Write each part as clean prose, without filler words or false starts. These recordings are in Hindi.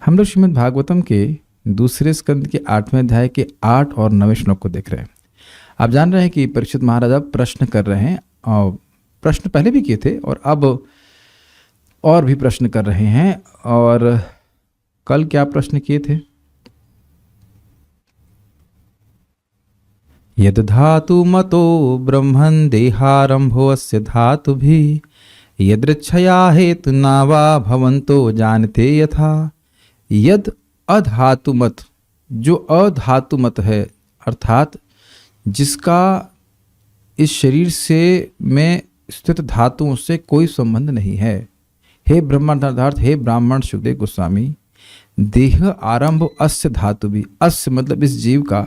हम लोग श्रीमद् भागवतम के दूसरे स्कंद के 8वें अध्याय के 8 और 9वें श्लोक को देख रहे हैं। आप जान रहे हैं कि परीक्षित महाराज अब प्रश्न कर रहे हैं और प्रश्न पहले भी किए थे और अब और भी प्रश्न कर रहे हैं। और कल क्या प्रश्न किए थे? यद धातु मतो ब्रह्मन् देहारंभो अस्य धातु भी यदृच्छया हेतु नावा भवन्तो जानते यथा। यद अधातुमत, जो अधातुमत है अर्थात जिसका इस शरीर से में स्थित धातुओं से कोई संबंध नहीं है। हे ब्रह्मांडार्थ, हे ब्राह्मण सुखदेव गोस्वामी, देह आरंभ अस्य धातु भी, अस्य मतलब इस जीव का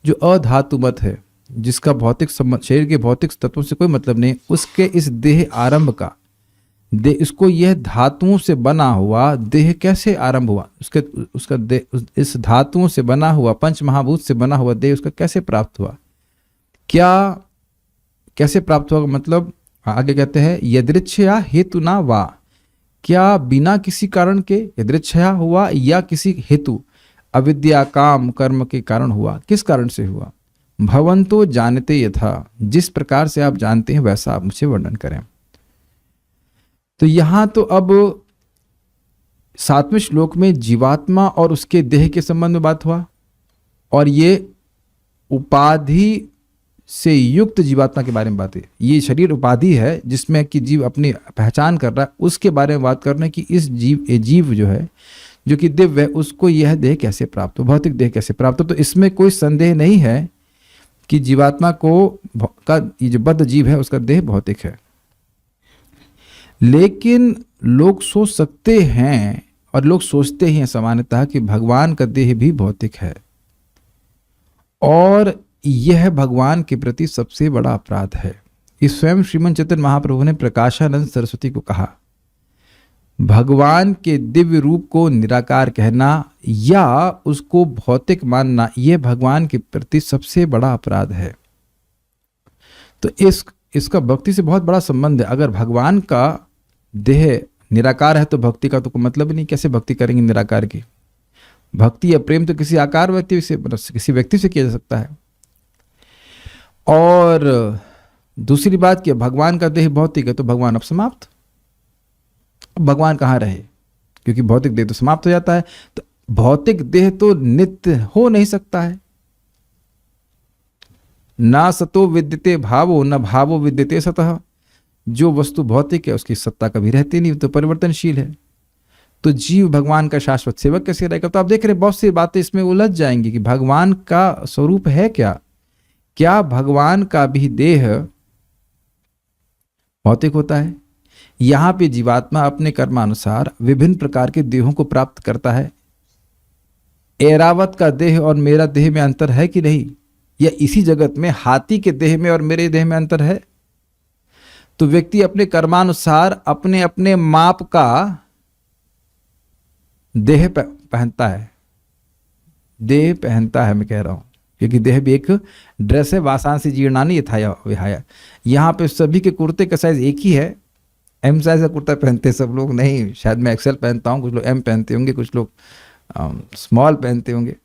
जो अधातुमत है, जिसका भौतिक संबंध शरीर के भौतिक तत्वों से कोई मतलब नहीं, उसके इस देह आरंभ का इसको यह धातुओं से बना हुआ देह कैसे आरंभ हुआ, उसका देह इस धातुओं से बना हुआ पंच महाभूत से बना हुआ देह उसका कैसे प्राप्त हुआ, क्या कैसे प्राप्त हुआ? मतलब आगे कहते हैं यदृच्छया हेतु ना वा, क्या बिना किसी कारण के यदृच्छया हुआ या किसी हेतु अविद्या काम कर्म के कारण हुआ? किस कारण से हुआ? भवन्तो जानते यथा, जिस प्रकार से आप जानते हैं वैसा आप मुझे वर्णन करें। तो यहां तो अब 7वें श्लोक में जीवात्मा और उसके देह के संबंध में बात हुआ और ये उपाधि से युक्त जीवात्मा के बारे में बात है। ये शरीर उपाधि है जिसमें कि जीव अपनी पहचान कर रहा है, उसके बारे में बात करना कि इस जीव जो है जो कि दिव्य है उसको यह देह कैसे प्राप्त हो, भौतिक देह कैसे प्राप्त हो। तो इसमें कोई संदेह नहीं है कि जीवात्मा को का ये जो बद्ध जीव है उसका देह भौतिक है। लेकिन लोग सोच सकते हैं और लोग सोचते ही हैं सामान्यतः कि भगवान का देह भी भौतिक है और यह भगवान के प्रति सबसे बड़ा अपराध है। इस स्वयं श्रीमद् चैतन्य महाप्रभु ने प्रकाशानंद सरस्वती को कहा, भगवान के दिव्य रूप को निराकार कहना या उसको भौतिक मानना यह भगवान के प्रति सबसे बड़ा अपराध है। तो इसका भक्ति से बहुत बड़ा संबंध है। अगर भगवान का देह निराकार है तो भक्ति का तो कोई मतलब ही नहीं। कैसे भक्ति करेंगे निराकार की? भक्ति या प्रेम तो किसी आकार व्यक्ति से किसी व्यक्ति से किया जा सकता है। और दूसरी बात कि भगवान का देह भौतिक है तो भगवान अब समाप्त। भगवान कहाँ रहे? क्योंकि भौतिक देह तो समाप्त हो जाता है। तो भौतिक देह तो नित्य हो नहीं सकता है। ना सतो विद्यते भावो न भावो विद्यते सतः। जो वस्तु भौतिक है उसकी सत्ता कभी रहती नहीं, तो परिवर्तनशील है। तो जीव भगवान का शाश्वत सेवक कैसे रहेगा? तो आप देख रहे बहुत सी बातें इसमें उलझ जाएंगी कि भगवान का स्वरूप है क्या? क्या भगवान का भी देह भौतिक होता है? यहां पे जीवात्मा अपने कर्मानुसार विभिन्न प्रकार के देहों को प्राप्त करता है। ऐरावत का देह और मेरा देह में अंतर है कि नहीं? या इसी जगत में हाथी के देह में और मेरे देह में अंतर है? तो व्यक्ति अपने कर्मानुसार अपने अपने माप का देह पहनता है। देह पहनता है मैं कह रहा हूं, क्योंकि देह भी एक ड्रेस है। वासांसी जीर्णानि यथाया विहाय। यहाँ पे सभी के कुर्ते का साइज एक ही है। एम साइज का कुर्ता पहनते सब लोग नहीं, शायद मैं एक्सेल पहनता हूँ, कुछ लोग एम पहनते होंगे, कुछ लोग स्मॉल पहनते होंगे।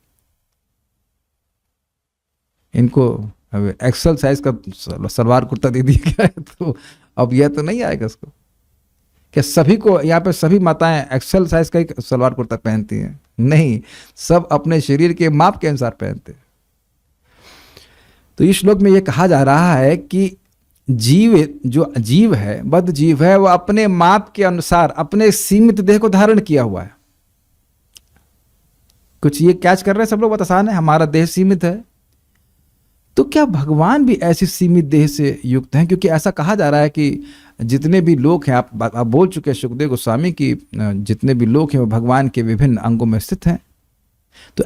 इनको एक्सेल साइज का सलवार कुर्ता दे दिया गया है तो अब यह तो नहीं आएगा उसको। क्या सभी को यहाँ पे सभी माताएं एक्सेल साइज का ही सलवार कुर्ता पहनती हैं? नहीं, सब अपने शरीर के माप के अनुसार पहनते हैं। तो इस श्लोक में यह कहा जा रहा है कि जो जीव है, बद्ध जीव है, वो अपने माप के अनुसार अपने सीमित देह को धारण किया हुआ है। कुछ ये कैच कर रहे हैं सब लोग? बहुत आसान है, हमारा देह सीमित है। तो क्या भगवान भी ऐसी सीमित देह से युक्त हैं? क्योंकि ऐसा कहा जा रहा है कि जितने भी लोग हैं, आप बोल चुके हैं सुखदेव गोस्वामी की, जितने भी लोग हैं वो भगवान के विभिन्न अंगों में स्थित हैं। तो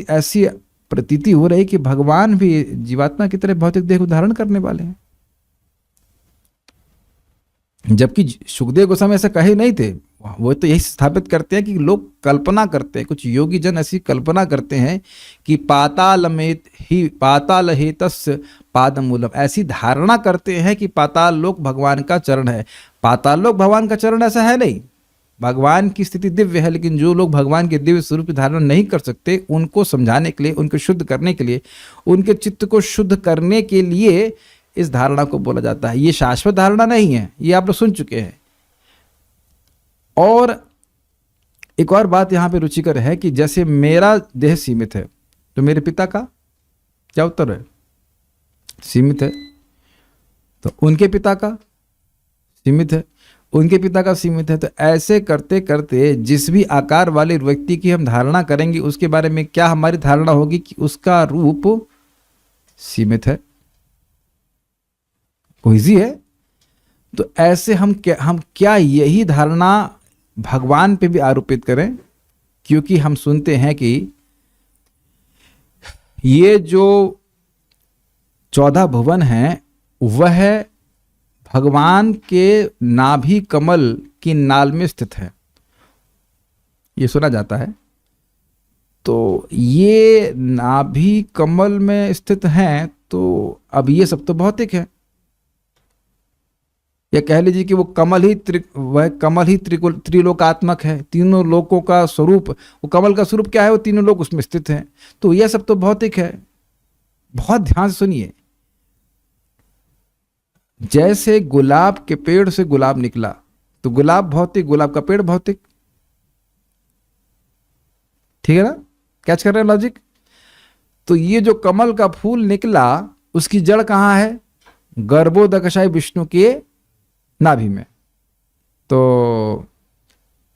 ऐसी प्रतीति हो रही कि भगवान भी जीवात्मा की तरह भौतिक देह को धारण करने वाले हैं, जबकि सुखदेव गोस्वामी ऐसा कहे नहीं थे। वो तो यही स्थापित करते हैं कि लोग कल्पना करते हैं, कुछ योगी जन ऐसी कल्पना करते हैं कि पाताल हेतस्य पादमूलम, ऐसी धारणा करते हैं कि पाताल लोक भगवान का चरण है। पाताल लोक भगवान का चरण ऐसा है नहीं। भगवान की स्थिति दिव्य है, लेकिन जो लोग भगवान के दिव्य स्वरूप की धारणा नहीं कर सकते, उनको समझाने के लिए, उनको शुद्ध करने के लिए, उनके चित्त को शुद्ध करने के लिए इस धारणा को बोला जाता है। ये शाश्वत धारणा नहीं है, ये आप लोग सुन चुके हैं। और एक और बात यहाँ पे रुचिकर है कि जैसे मेरा देह सीमित है, तो मेरे पिता का क्या उत्तर है? सीमित है। तो उनके पिता का सीमित है, उनके पिता का सीमित है। तो ऐसे करते करते जिस भी आकार वाले व्यक्ति की हम धारणा करेंगे, उसके बारे में क्या हमारी धारणा होगी कि उसका रूप सीमित है, कोई है। तो ऐसे हम क्या यही धारणा भगवान पे भी आरोपित करें? क्योंकि हम सुनते हैं कि ये जो 14 भुवन हैं वह भगवान के नाभि कमल की नाल में स्थित है, ये सुना जाता है। तो ये नाभि कमल में स्थित हैं, तो अब ये सब तो भौतिक है। या कह लीजिए कि वो कमल ही त्रिलोकात्मक है, तीनों लोकों का स्वरूप, वो कमल का स्वरूप क्या है? वो तीनों लोक उसमें स्थित हैं। तो यह सब तो भौतिक है। बहुत ध्यान से सुनिए, जैसे गुलाब के पेड़ से गुलाब निकला, तो गुलाब भौतिक, गुलाब का पेड़ भौतिक, ठीक है ना? कैच कर रहे हैं लॉजिक? तो ये जो कमल का फूल निकला, उसकी जड़ कहाँ है? गर्भोदकशाई विष्णु के नाभि में। तो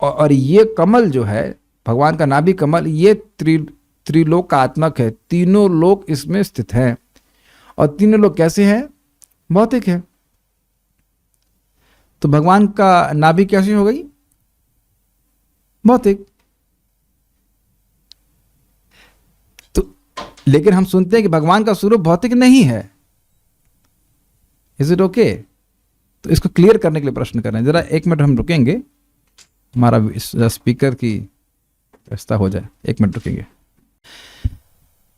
और ये कमल जो है भगवान का नाभि कमल, ये त्रिलोकात्मक है, तीनों लोक इसमें स्थित हैं। और तीनों लोग कैसे हैं? भौतिक है। तो भगवान का नाभि कैसी हो गई? भौतिक। तो लेकिन हम सुनते हैं कि भगवान का स्वरूप भौतिक नहीं है। Is it okay? तो इसको क्लियर करने के लिए प्रश्न कर रहे हैं। जरा 1 मिनट हम रुकेंगे, हमारा स्पीकर की व्यवस्था हो जाए। 1 मिनट रुकेंगे।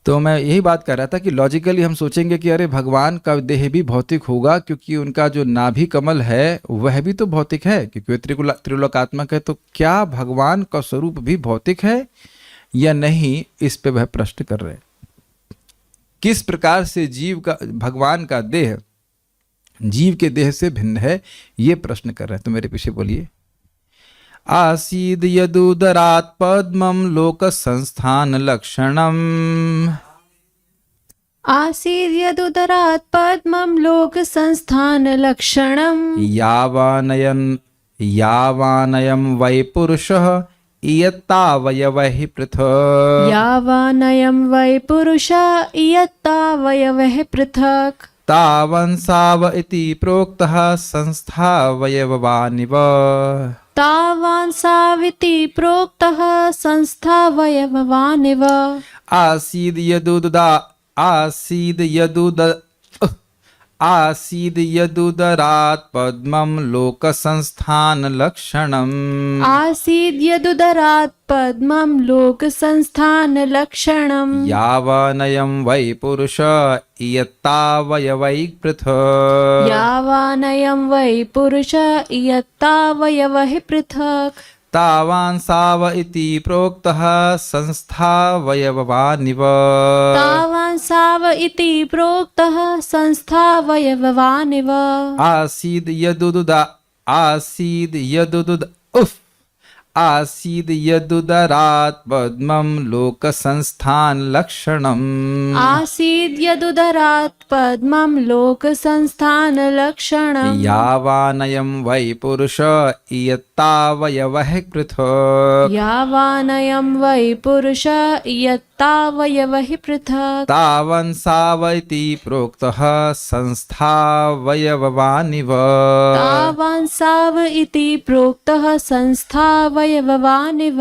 तो मैं यही बात कर रहा था कि लॉजिकली हम सोचेंगे कि अरे भगवान का देह भी भौतिक होगा, क्योंकि उनका जो नाभि कमल है वह भी तो भौतिक है, क्योंकि वह त्रिलोकात्मक है। तो क्या भगवान का स्वरूप भी भौतिक है या नहीं? इस पे वह प्रश्न कर रहे हैं। किस प्रकार से जीव का, भगवान का देह जीव के देह से भिन्न है, ये प्रश्न कर रहे हैं। तो मेरे पीछे बोलिए। आसीद यदुदरात् पद्मं लोक संस्थान लक्षणम, आसीद यदुदरात् पद्मं लोक संस्थान लक्षणम, यावानयं वै पुरुषः इयत्तावयवः पृथक्, यावानयं वै पुरुषः इयत्तावयवः पृथक्, तावन्साव इति प्रोक्तः संस्थावयवानिव, तावान्साविति प्रोक्तः संस्थावयवानिव, आसीद यदुदरात् पद्मं लोक संस्थान लक्षणम्, आसीद यदुदरात् पद्मं लोक संस्थान लक्षणम्, यावानयं वै पुरुष इयत्तावयवैः पृथक्, यावानयं वै पुरुष इयत्तावयवः पृथक्, तावान्साव इति प्रोक्तः संस्थावयवानिव, तावान्साव इति प्रोक्तः संस्थावयवानिव, आसीद यदुदरात् पद्मं लोक संस्थान लक्षणम्, आसीद यदुदरात् पद्मं लोक संस्थान लक्षणम्, यावानयं वै पुरुष इयत्तावयवः पृथक्, यावानयं वै पुरुष इयत्तावयवः पृथक्, तावन्साव इति प्रोक्तः संस्थावयवानिव, तावान्साव इति प्रोक्तः संस्थावयवानिव,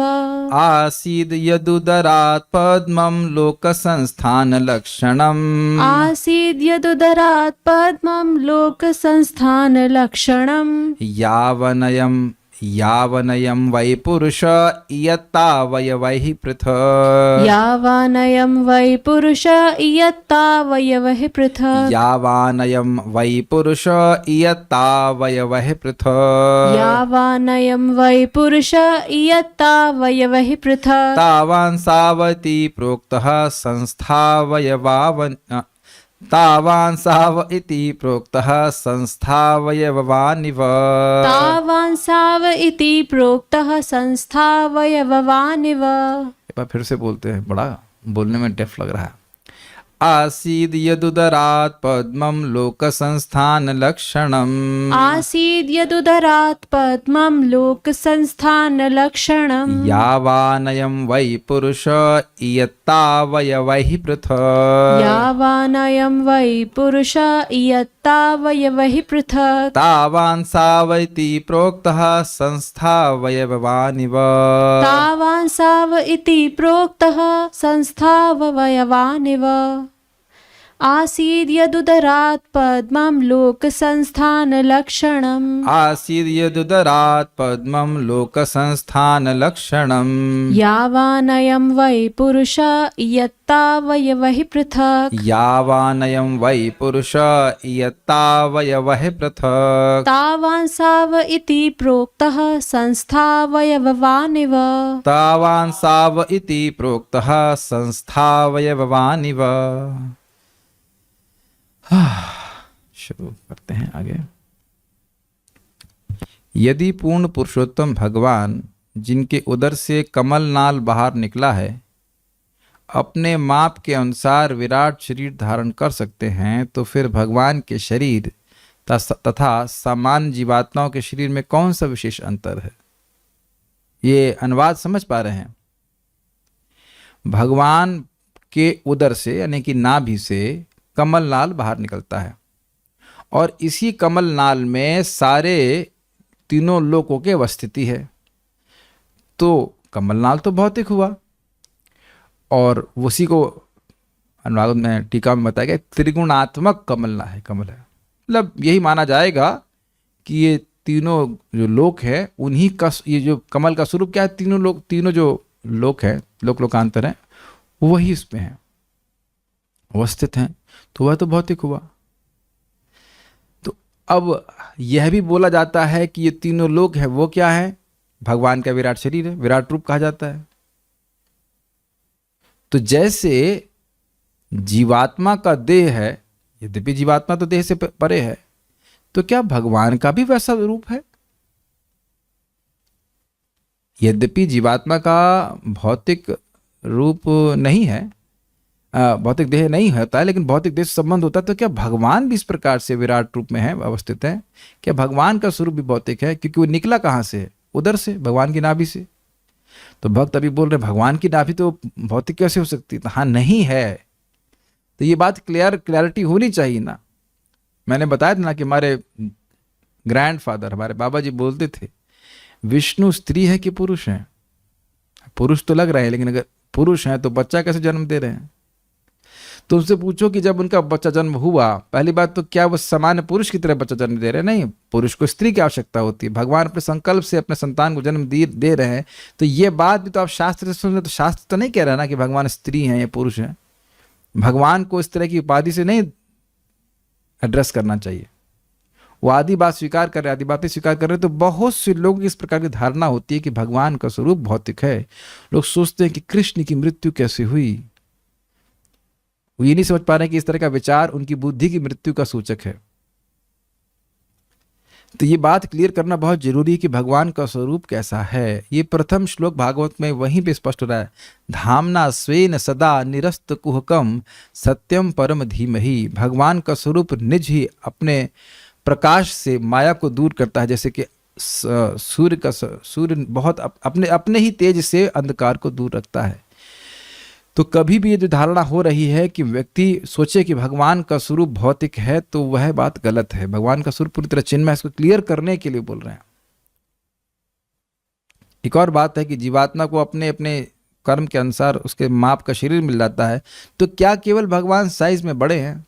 आसीद यदुदरात् पद्मं लोक संस्थान लक्षणम्, आसीद यदुदरात् पद्मं लोक संस्थान लक्षणम्, यावनयं वै पुरुष इयत्तावयवैः पृथक्। यावानयं वै पुरुष इयत्तावयवः पृथक्। यावानयं वै पुरुष इयत्तावयवः पृथक्। यावानयं वै पुरुष इयत्तावयवः पृथक्। तावान् सावति प्रोक्तः संस्थावयवान् तावान् साव इति प्रोक्तः संस्थावयवानिव। तावान् साव इति प्रोक्तः संस्थावयवानिव। एक बार फिर से बोलते हैं, बड़ा बोलने में टफ लग रहा है। आसीद यदुदरात् पद्मं लोकसंस्थान लक्षणम्। आसीद् यदुदरात् पद्मं लोकसंस्थान लक्षणम्। यावानयं वै पुरुष इयत्तावयवैः पृथक्। यावानयं वै पुरुष इयत्तावयवः पृथक्। तावान् सावैति प्रोक्तः संस्थावयवानिव। तावान् साव इति प्रोक्तः संस्थावयवानिव। आसीद् यदुदरात् पद्मं लोकसंस्थान लक्षणम्। आसीद् यदुदरात् पद्मं लोकसंस्थान लक्षणम्। यावानयं वै पुरुष इयत्तावयवः पृथक्। यावानयं वै पुरुष इयत्तावयवः पृथक्। तावान् साव इति प्रोक्तः संस्थावयवानिव। तावान् साव इति प्रोक्तः संस्थावयवानिव। शुरू करते हैं आगे। यदि पूर्ण पुरुषोत्तम भगवान, जिनके उदर से कमल नाल बाहर निकला है, अपने माप के अनुसार विराट शरीर धारण कर सकते हैं, तो फिर भगवान के शरीर तथा सामान्य जीवात्माओं के शरीर में कौन सा विशेष अंतर है? ये अनुवाद समझ पा रहे हैं? भगवान के उदर से यानी कि नाभि से कमल नाल बाहर निकलता है और इसी कमल नाल में सारे तीनों लोकों की अवस्थिति है। तो कमल नाल तो भौतिक हुआ और उसी को अनुवाद में टीका में बताया गया त्रिगुणात्मक कमल है। मतलब यही माना जाएगा कि ये तीनों जो लोक है उन्हीं का, ये जो कमल का स्वरूप क्या है, तीनों जो लोक है, लोकांतर है, वही इसमें है, अवस्थित हैं। तो वह तो भौतिक हुआ। तो अब यह भी बोला जाता है कि ये तीनों लोक है, वो क्या है? भगवान का विराट शरीर है, विराट रूप कहा जाता है। तो जैसे जीवात्मा का देह है, यद्यपि जीवात्मा तो देह से परे है, तो क्या भगवान का भी वैसा रूप है? यद्यपि जीवात्मा का भौतिक रूप नहीं है, भौतिक देह नहीं होता है, लेकिन भौतिक देह से संबंध होता है। तो क्या भगवान भी इस प्रकार से विराट रूप में है, अवस्थित है? क्या भगवान का स्वरूप भी भौतिक है? क्योंकि वो निकला कहाँ से है? उधर से, भगवान की नाभि से। तो भक्त अभी बोल रहे भगवान की नाभि तो भौतिक कैसे हो सकती है? तो हाँ, नहीं है। तो ये बात क्लैरिटी होनी चाहिए ना। मैंने बताया था ना कि हमारे ग्रैंडफादर, हमारे बाबा जी बोलते थे, विष्णु स्त्री है कि पुरुष है? पुरुष तो लग रहे हैं, लेकिन अगर पुरुष हैं तो बच्चा कैसे जन्म दे रहे हैं? तो उनसे पूछो कि जब उनका बच्चा जन्म हुआ, पहली बात तो क्या वो सामान्य पुरुष की तरह बच्चा जन्म दे रहे हैं? नहीं, पुरुष को स्त्री की आवश्यकता होती है। भगवान अपने संकल्प से अपने संतान को जन्म दे रहे हैं। तो ये बात भी तो आप शास्त्र से सुन रहे, तो शास्त्र तो नहीं कह रहा ना कि भगवान स्त्री हैं या पुरुष हैं। भगवान को इस तरह की उपाधि से नहीं एड्रेस करना चाहिए। वो आदि बात स्वीकार कर रहे, आदि बातें स्वीकार कर रहे। तो बहुत से लोगों की इस प्रकार की धारणा होती है कि भगवान का स्वरूप भौतिक है। लोग सोचते हैं कि कृष्ण की मृत्यु कैसे हुई। वो ये नहीं समझ पा रहे हैं कि इस तरह का विचार उनकी बुद्धि की मृत्यु का सूचक है। तो ये बात क्लियर करना बहुत जरूरी है कि भगवान का स्वरूप कैसा है। ये प्रथम श्लोक भागवत में वहीं पे स्पष्ट हो रहा है। धामना स्वेन सदा निरस्त कुहकम सत्यम परम धीमहि। भगवान का स्वरूप निज ही अपने प्रकाश से माया को दूर करता है, जैसे कि सूर्य बहुत अपने ही तेज से अंधकार को दूर रखता है। तो कभी भी ये जो धारणा हो रही है कि व्यक्ति सोचे कि भगवान का स्वरूप भौतिक है, तो वह बात गलत है। भगवान का स्वरूप पूरी तरह चिन्मय, इसको क्लियर करने के लिए बोल रहे हैं। एक और बात है कि जीवात्मा को अपने अपने कर्म के अनुसार उसके माप का शरीर मिल जाता है। तो क्या केवल भगवान साइज में बड़े हैं?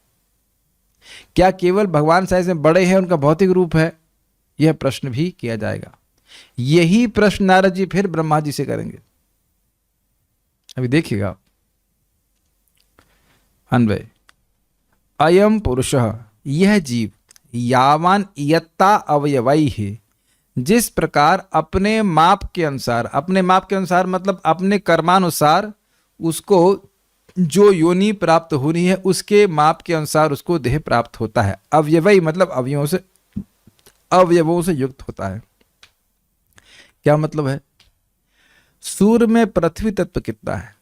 क्या केवल भगवान साइज में बड़े हैं उनका भौतिक रूप है? यह प्रश्न भी किया जाएगा। यही प्रश्न नारद जी फिर ब्रह्मा जी से करेंगे। अभी देखिएगा आप। अन्वय, अयम पुरुषः, यह जीव, यावान इयत्ता अवयवई है, जिस प्रकार अपने माप के अनुसार, अपने माप के अनुसार मतलब अपने कर्मानुसार उसको जो योनि प्राप्त होनी है उसके माप के अनुसार उसको देह प्राप्त होता है। अवयवई मतलब अवयवों से युक्त होता है। क्या मतलब है? सूर्य में पृथ्वी तत्व कितना है?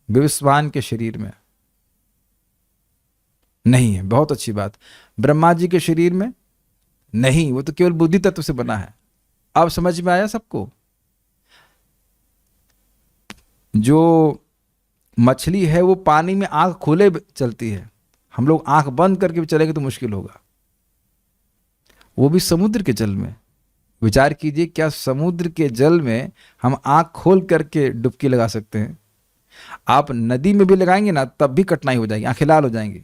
विवस्वान के शरीर में नहीं है। बहुत अच्छी बात। ब्रह्मा जी के शरीर में नहीं, वो तो केवल बुद्धि तत्व से बना है। अब समझ में आया सबको? जो मछली है वो पानी में आंख खोले चलती है, हम लोग आंख बंद करके भी चलेंगे तो मुश्किल होगा। वो भी समुद्र के जल में। विचार कीजिए, क्या समुद्र के जल में हम आंख खोल करके डुबकी लगा सकते हैं? आप नदी में भी लगाएंगे ना तब भी कठिनाई हो जाएगी, आंखें लाल हो जाएंगी।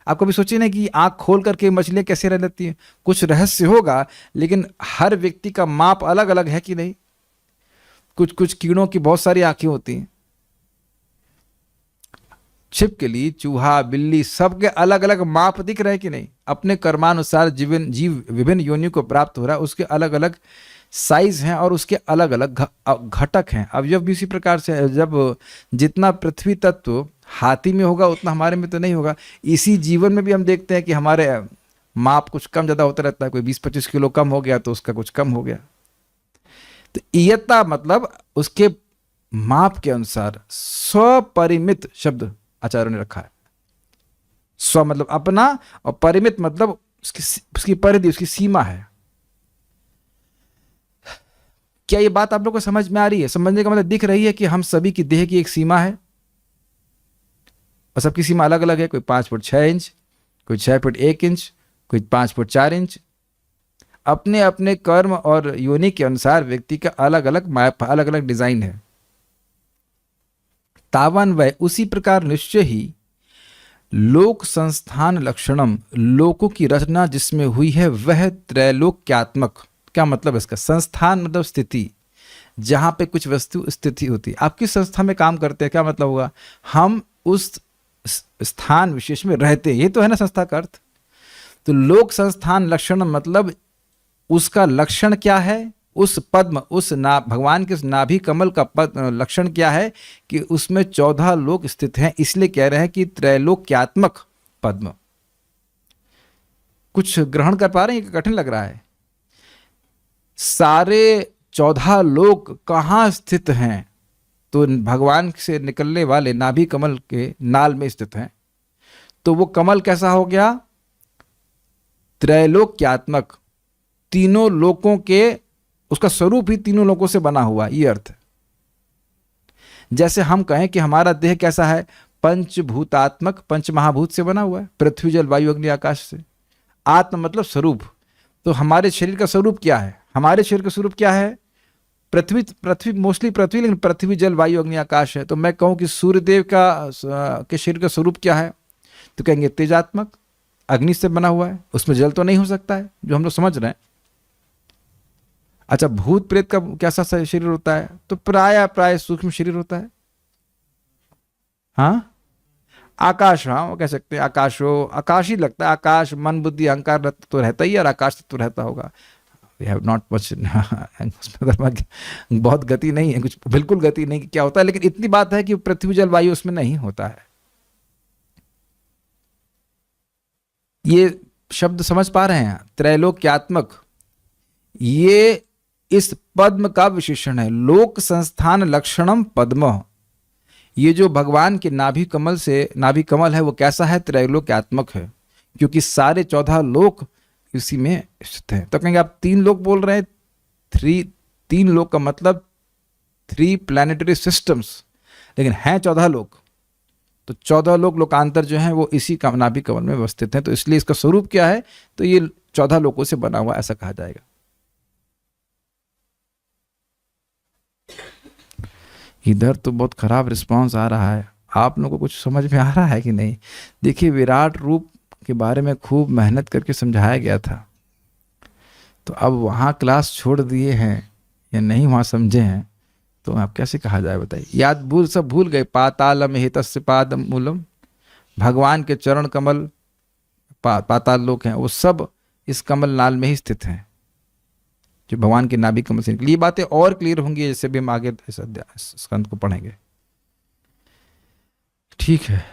आप कभी सोचिए ना कि आंख खोल करके मछलियां कैसे रह लेती हैं? कुछ रहस्य होगा, लेकिन हर व्यक्ति का माप अलग अलग है कि नहीं? कुछ कुछ कीड़ों की बहुत सारी आंखें होती हैं। छिपकली, चूहा, बिल्ली, सबके अलग अलग माप दिख रहे हैं कि नहीं? अपने कर्मानुसार जीव विभिन्न योनियों को प्राप्त हो रहा है, उसके अलग अलग साइज हैं और उसके अलग अलग घटक हैं। अब जब भी इसी प्रकार से, जब जितना पृथ्वी तत्व हाथी में होगा उतना हमारे में तो नहीं होगा। इसी जीवन में भी हम देखते हैं कि हमारे माप कुछ कम ज़्यादा होता रहता है। कोई 20-25 किलो कम हो गया तो उसका कुछ कम हो गया। तो इयत्ता मतलब उसके माप के अनुसार। स्वपरिमित शब्द आचार्यों ने रखा है। स्व मतलब अपना और परिमित मतलब उसकी परिधि, उसकी सीमा है। क्या ये बात आप लोग को समझ में आ रही है? समझने का मतलब दिख रही है कि हम सभी की देह की एक सीमा है और सबकी सीमा अलग अलग है। कोई 5 फुट 6 इंच, कोई 6 फुट 1 इंच, कोई 5 फुट 4 इंच। अपने अपने कर्म और योनि के अनुसार व्यक्ति का अलग अलग मैप, अलग अलग डिजाइन है। तावन वह, उसी प्रकार निश्चय ही लोक संस्थान लक्षणम, लोकों की रचना जिसमें हुई है वह त्रैलोक्यात्मक। क्या मतलब इसका? संस्थान मतलब स्थिति, जहां पे कुछ वस्तु स्थिति होती है। आप किस संस्था में काम करते हैं, क्या मतलब होगा? हम उस स्थान विशेष में रहते हैं, ये तो है ना संस्था का अर्थ। तो लोक संस्थान लक्षण मतलब उसका लक्षण क्या है? उस पद्म, उस भगवान के नाभि कमल का लक्षण क्या है कि उसमें 14 लोक स्थित हैं। इसलिए कह रहे हैं कि त्रैलोक्यात्मक पद्म। कुछ ग्रहण कर पा रहे हैं? कठिन लग रहा है। सारे 14 लोक कहाँ स्थित हैं? तो भगवान से निकलने वाले नाभि कमल के नाल में स्थित हैं। तो वो कमल कैसा हो गया? त्रैलोक्यात्मक, तीनों लोकों के, उसका स्वरूप ही तीनों लोकों से बना हुआ, ये अर्थ है। जैसे हम कहें कि हमारा देह कैसा है? पंचभूतात्मक, पंच महाभूत से बना हुआ है, पृथ्वी जल वायु अग्नि आकाश से। आत्म मतलब स्वरूप। तो हमारे शरीर का स्वरूप क्या है? हमारे शरीर का स्वरूप क्या है? पृथ्वी मोस्टली पृथ्वी, लेकिन पृथ्वी जल वायु अग्नि आकाश है। तो मैं कहूं कि सूर्यदेव के शरीर का स्वरूप क्या है? तो कहेंगे तेजात्मक, अग्नि से बना हुआ है, उसमें जल तो नहीं हो सकता है, जो हम लोग समझ रहे हैं। अच्छा, भूत प्रेत का कैसा शरीर होता है? तो प्राय सूक्ष्म शरीर होता है। हाँ, आकाश, हाँ वो कह सकते हैं आकाश हो, आकाश ही लगता है। आकाश मन बुद्धि अहंकार तो रहता ही है और आकाश तो रहता होगा। वी हैव नॉट मच, बहुत गति नहीं है, कुछ बिल्कुल गति नहीं कि क्या होता है, लेकिन इतनी बात है कि पृथ्वी जल वायु उसमें नहीं होता है। ये शब्द समझ पा रहे हैं? त्रैलोक्यात्मक, ये इस पद्म का विशेषण है। लोक संस्थान लक्षणम पद्म। ये जो भगवान के नाभि कमल है वो कैसा है? त्रैलोक्यात्मक है, क्योंकि सारे 14 लोक इसी में स्थित हैं। तो कहेंगे आप 3 लोक बोल रहे हैं। 3 लोक का मतलब 3 प्लैनेटरी सिस्टम्स, लेकिन हैं 14 लोक। तो 14 लोक लोकांतर जो हैं वो इसी नाभि कमल में अवस्थित हैं। तो इसलिए इसका स्वरूप क्या है? तो ये 14 लोकों से बना हुआ, ऐसा कहा जाएगा। इधर तो बहुत खराब रिस्पांस आ रहा है। आप लोगों को कुछ समझ में आ रहा है कि नहीं? देखिए, विराट रूप के बारे में खूब मेहनत करके समझाया गया था, तो अब वहाँ क्लास छोड़ दिए हैं या नहीं वहाँ समझे हैं तो आप कैसे कहा जाए बताइए। याद भूल सब भूल गए। पातालम हितस्य पादम मूलम, भगवान के चरण कमल पाताल लोक हैं, वो सब इस कमल नाल में ही स्थित हैं जो भगवान के नाभि कमल से निकली। ये बातें और क्लियर होंगी जैसे भी हम आगे इस स्कंद को पढ़ेंगे। ठीक है,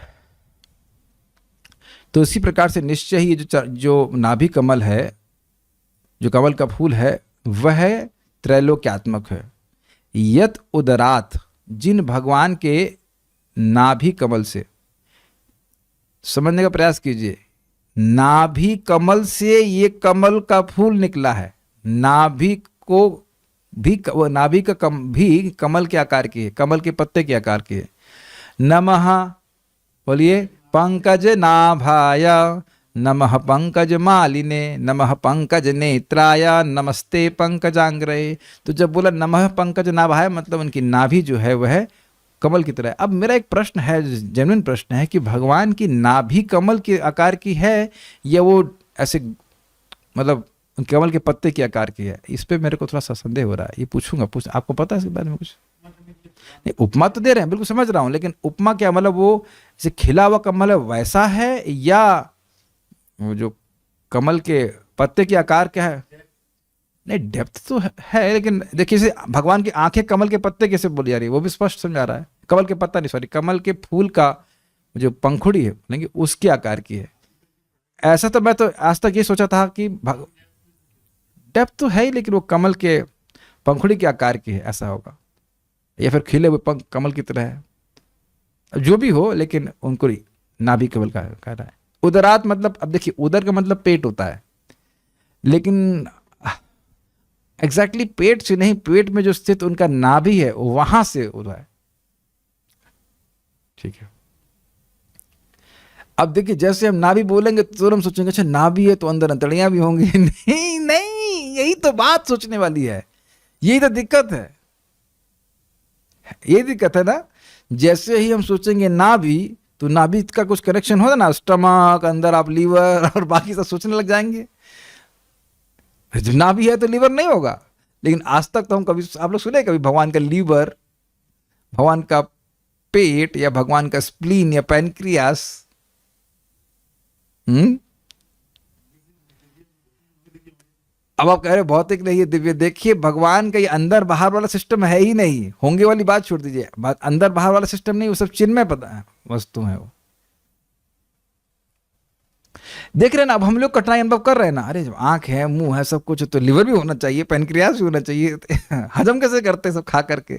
तो इसी प्रकार से निश्चय ही जो नाभि कमल है, जो कमल का फूल है, वह त्रैलोक्यात्मक है। यत उदरात, जिन भगवान के नाभि कमल से, समझने का प्रयास कीजिए, नाभि कमल से ये कमल का फूल निकला है। नाभि को भी, नाभि का भी कमल के आकार की है, कमल के पत्ते के आकार की है। नमः, बोलिए, पंकज नाभाय, नमः पंकज मालिने, नमः पंकज नेत्राय, नमस्ते पंकजांग्रये। तो जब बोला नमः पंकज नाभाय, मतलब उनकी नाभि जो है वह कमल की तरह है। अब मेरा एक प्रश्न है, जेन्युइन प्रश्न है, कि भगवान की नाभि कमल के आकार की है या वो ऐसे मतलब कमल के पत्ते के आकार की है? इस पे मेरे को थोड़ा सा संदेह हो रहा है। ये पूछूंगा, आपको पता है इसके बारे में कुछ? नहीं, उपमा तो दे रहे हैं, बिल्कुल समझ रहा हूँ, लेकिन उपमा क्या मतलब वो जैसे खिला हुआ कमल है वैसा है, या वो जो कमल के पत्ते के आकार क्या है? नहीं, डेप्थ तो है, लेकिन देखिए इसे भगवान की आंखें कमल के पत्ते कैसे बोली जा रही है, वो भी स्पष्ट समझ आ रहा है। कमल के पत्ता नहीं, सॉरी, कमल के फूल का जो पंखुड़ी है लेकिन उसके आकार की है। ऐसा तो मैं तो आज तक ये सोचा था कि डेप्थ तो है ही, लेकिन वो कमल के पंखुड़ी के आकार की है, ऐसा होगा, या फिर खिले हुए पंख कमल की तरह है। जो भी हो, लेकिन उनको नाभि कमल का कह रहा है। उदरात मतलब, अब देखिए उदर का मतलब पेट होता है, लेकिन एग्जैक्टली पेट से नहीं, पेट में जो स्थित उनका नाभि है वहां से उदर है। ठीक है, अब देखिए जैसे हम नाभि बोलेंगे तो हम सोचेंगे अच्छा नाभि है तो अंदर अंतड़ियां भी होंगी। नहीं नहीं, यही तो बात सोचने वाली है, यही तो दिक्कत है, ये दिक्कत है ना। जैसे ही हम सोचेंगे नाभि, तो नाभि का कुछ कनेक्शन होगा ना, स्टमक, अंदर आप लीवर और बाकी सब सोचने लग जाएंगे। जो नाभि है तो लीवर नहीं होगा। लेकिन आज तक तो हम कभी, आप लोग सुने कभी भगवान का लीवर, भगवान का पेट, या भगवान का स्प्लीन या पैनक्रियास? अब आप कह रहे भौतिक नहीं है, दिव्य। देखिए भगवान का ये अंदर बाहर वाला सिस्टम है ही नहीं, होंगे वाली बात छोड़ दीजिए, बात अंदर बाहर वाला सिस्टम नहीं, वो सब चिन्मय पता है वस्तु है वो। देख रहे हैं ना, अब हम लोग कठिनाई अनुभव कर रहे हैं ना। अरे जब आंख है, मुंह है, सब कुछ है, तो लिवर भी होना चाहिए, पैनक्रियास भी होना चाहिए। हजम कैसे करते सब खा करके?